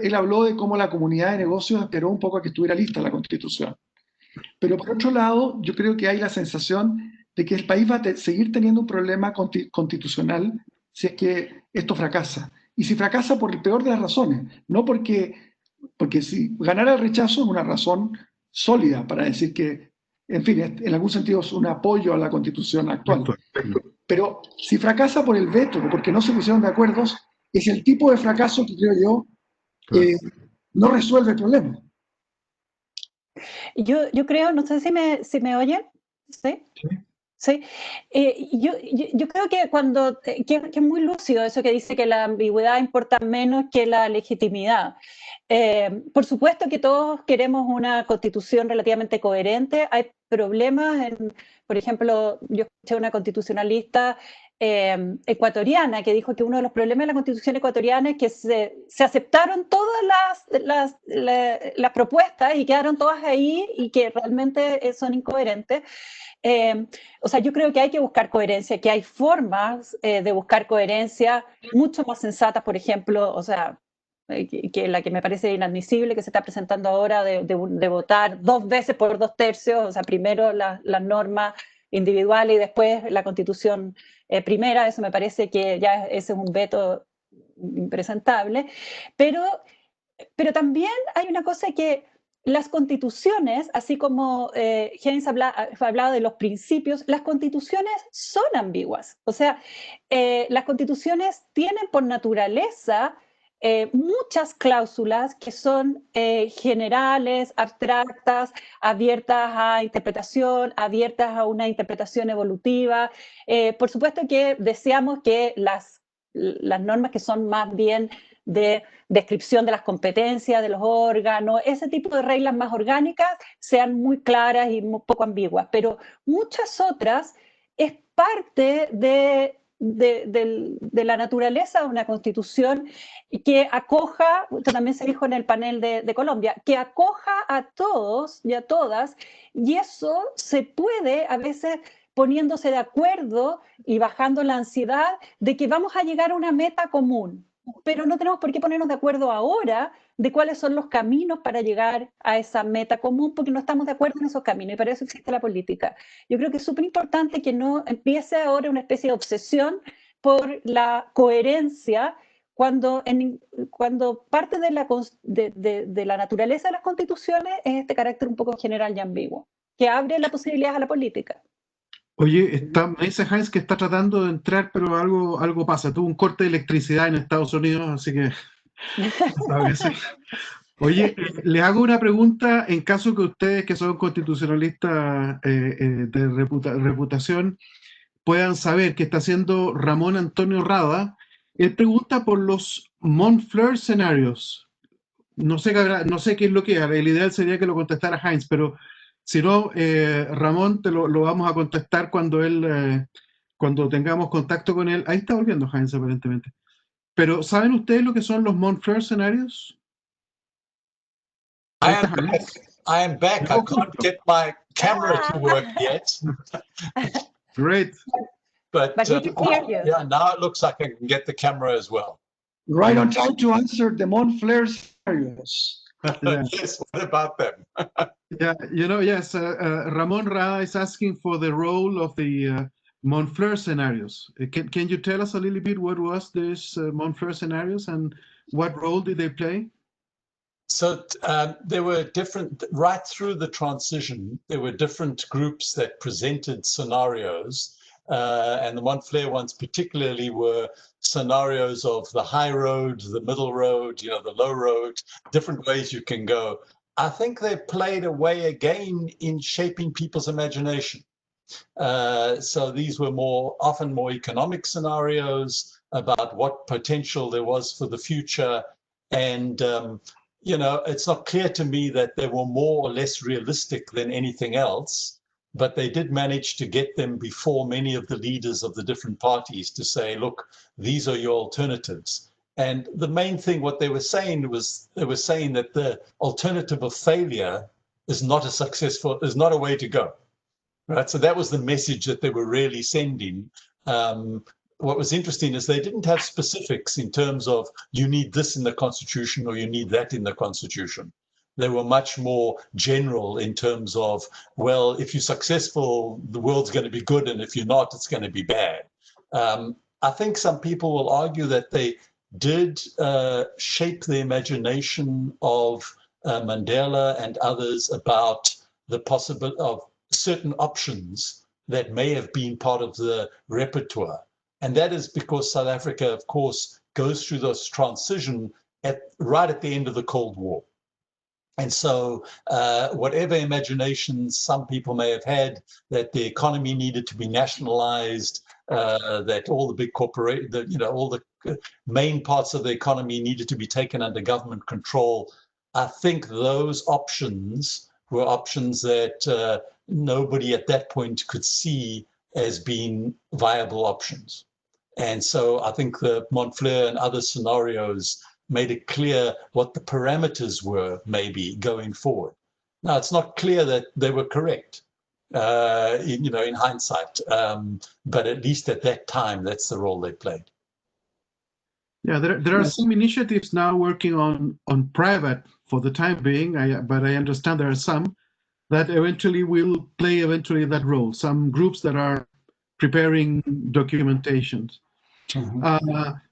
él habló de cómo la comunidad de negocios esperó un poco a que estuviera lista la Constitución. Pero por otro lado, yo creo que hay la sensación de que el país va a seguir teniendo un problema constitucional si es que esto fracasa. Y si fracasa por el peor de las razones, no porque si ganara el rechazo es una razón sólida para decir que, en fin, en algún sentido es un apoyo a la Constitución actual. Pero si fracasa por el veto o porque no se pusieron de acuerdo, es el tipo de fracaso que creo yo no resuelve el problema. Yo creo, no sé si me oyen, ¿sí? Sí. Yo creo que que es muy lúcido eso que dice que la ambigüedad importa menos que la legitimidad. Por supuesto que todos queremos una constitución relativamente coherente. Hay problemas, por ejemplo, yo escuché a una constitucionalista ecuatoriana que dijo que uno de los problemas de la constitución ecuatoriana es que se aceptaron todas las propuestas y quedaron todas ahí y que realmente son incoherentes. O sea, yo creo que hay que buscar coherencia, que hay formas de buscar coherencia mucho más sensatas, por ejemplo, o sea, que la que me parece inadmisible que se está presentando ahora de votar 2 veces por 2/3, o sea, primero las normas individuales y después la Constitución primera. Eso me parece que ya ese es un veto impresentable, pero también hay una cosa que las constituciones, así como Heinz hablaba de los principios, las constituciones son ambiguas. O sea, las constituciones tienen por naturaleza muchas cláusulas que son generales, abstractas, abiertas a interpretación, abiertas a una interpretación evolutiva. Por supuesto que deseamos que las normas que son más bien de descripción de las competencias de los órganos, ese tipo de reglas más orgánicas sean muy claras y muy poco ambiguas, pero muchas otras es parte de de la naturaleza de una constitución que acoja, esto también se dijo en el panel de Colombia, que acoja a todos y a todas, y eso se puede a veces poniéndose de acuerdo y bajando la ansiedad de que vamos a llegar a una meta común, pero no tenemos por qué ponernos de acuerdo ahora de cuáles son los caminos para llegar a esa meta común, porque no estamos de acuerdo en esos caminos, y para eso existe la política. Yo creo que es súper importante que no empiece ahora una especie de obsesión por la coherencia, cuando parte de la naturaleza de las constituciones es este carácter un poco general y ambiguo, que abre la posibilidad a la política. Oye, me dice Heinz que está tratando de entrar, pero algo pasa. Tuvo un corte de electricidad en Estados Unidos, así que a veces. Oye, les hago una pregunta en caso que ustedes, que son constitucionalistas de reputación, puedan saber qué está haciendo Ramón Antonio Rada. Él pregunta por los Montfleur scenarios. No sé qué es lo que es. El ideal sería que lo contestara Heinz, pero si no, Ramón, lo vamos a contestar cuando tengamos contacto con él. Ahí está volviendo Heinz, aparentemente. Pero, ¿saben ustedes lo que son los Montfleur scenarios? I am back. I can't get my camera to work yet. Great. But he can hear you. Yeah, now it looks like I can get the camera as well. Right on time to answer the Montfleur scenarios. Yeah. Yes, what about them? Yeah, yes, Ramon Rada is asking for the role of the Montfleur scenarios. Can you tell us a little bit what was this Montfleur scenarios and what role did they play? So there were different, right through the transition, there were different groups that presented scenarios, and the Montfleur ones particularly were scenarios of the high road, the middle road, the low road, different ways you can go. I think they played a way again in shaping people's imagination. So these were often more economic scenarios about what potential there was for the future. And, it's not clear to me that they were more or less realistic than anything else, but they did manage to get them before many of the leaders of the different parties to say, look, these are your alternatives. And the main thing, what they were saying was, they were saying that the alternative of failure is not a way to go. Right. So that was the message that they were really sending. What was interesting is they didn't have specifics in terms of you need this in the Constitution or you need that in the Constitution. They were much more general in terms of, well, if you're successful, the world's going to be good, and if you're not, it's going to be bad. I think some people will argue that they did shape the imagination of Mandela and others about the possibility of certain options that may have been part of the repertoire. And that is because South Africa, of course, goes through this transition right at the end of the Cold War. And so whatever imaginations some people may have had that the economy needed to be nationalized, that all the big corporations, all the main parts of the economy needed to be taken under government control, I think those options were options that nobody at that point could see as being viable options. And so I think the Montfleur and other scenarios made it clear what the parameters were maybe going forward. Now, it's not clear that they were correct, in hindsight, but at least at that time, that's the role they played. Yeah, there are some initiatives now working on private for the time being, but I understand there are some that eventually will play that role. Some groups that are preparing documentations.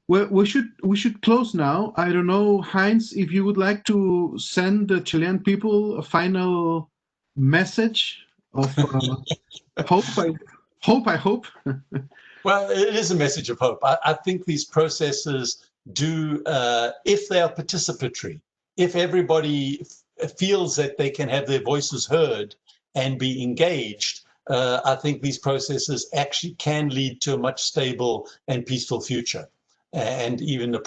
Well, we should close now. I don't know, Heinz, if you would like to send the Chilean people a final message of hope. I hope. Well, it is a message of hope. I think these processes do, if they are participatory, if everybody feels that they can have their voices heard and be engaged, I think these processes actually can lead to a much stable and peaceful future, and even a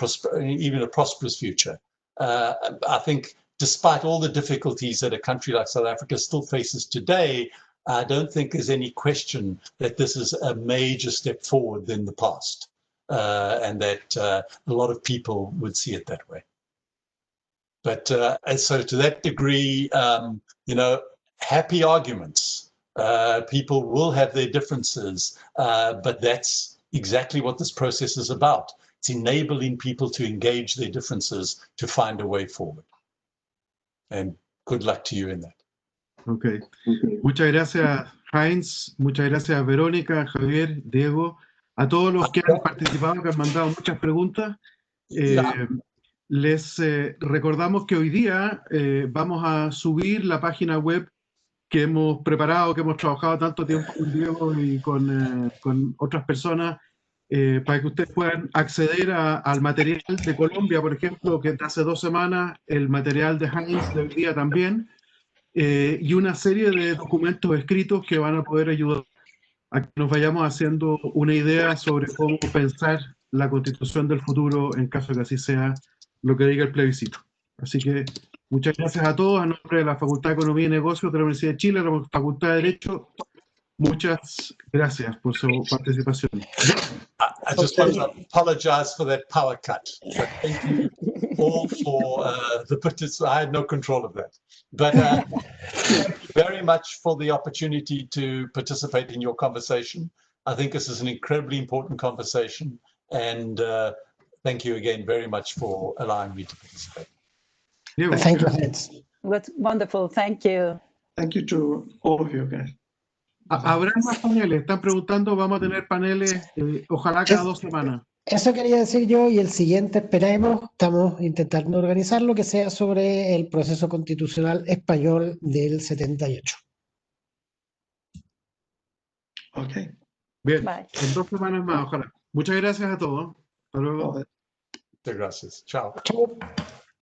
prosperous future. I think despite all the difficulties that a country like South Africa still faces today, I don't think there's any question that this is a major step forward in the past, and that a lot of people would see it that way. But and so to that degree, you know, happy arguments. People will have their differences, but that's exactly what this process is about. It's enabling people to engage their differences to find a way forward. And good luck to you in that. Ok. Muchas gracias, Heinz. Muchas gracias, Verónica, Javier, Diego, a todos los que han participado, que han mandado muchas preguntas. Les recordamos que hoy día vamos a subir la página web que hemos preparado, que hemos trabajado tanto tiempo con Diego y con otras personas, para que ustedes puedan acceder al material de Colombia, por ejemplo, que hace 2 semanas, el material de Heinz de hoy día también, y una serie de documentos escritos que van a poder ayudar a que nos vayamos haciendo una idea sobre cómo pensar la Constitución del futuro en caso de que así sea lo que diga el plebiscito. Así que muchas gracias a todos, a nombre de la Facultad de Economía y Negocios de la Universidad de Chile, la Facultad de Derecho. Muchas gracias por su participación. I just want to apologize for that power cut. But thank you all for the participation. I had no control of that. But thank you very much for the opportunity to participate in your conversation. I think this is an incredibly important conversation. And thank you again very much for allowing me to participate. Diego. Thank you, Hans. That's wonderful. Thank you. Thank you to all of you guys. Habrá más paneles, están preguntando, vamos a tener paneles, ojalá cada 2 semanas. Eso quería decir yo, y el siguiente esperemos, estamos intentando organizarlo, que sea sobre el proceso constitucional español del 78. Ok. Bien, Bye. en 2 semanas más, ojalá. Muchas gracias a todos. Hasta luego. Muchas gracias. Chao. Chau.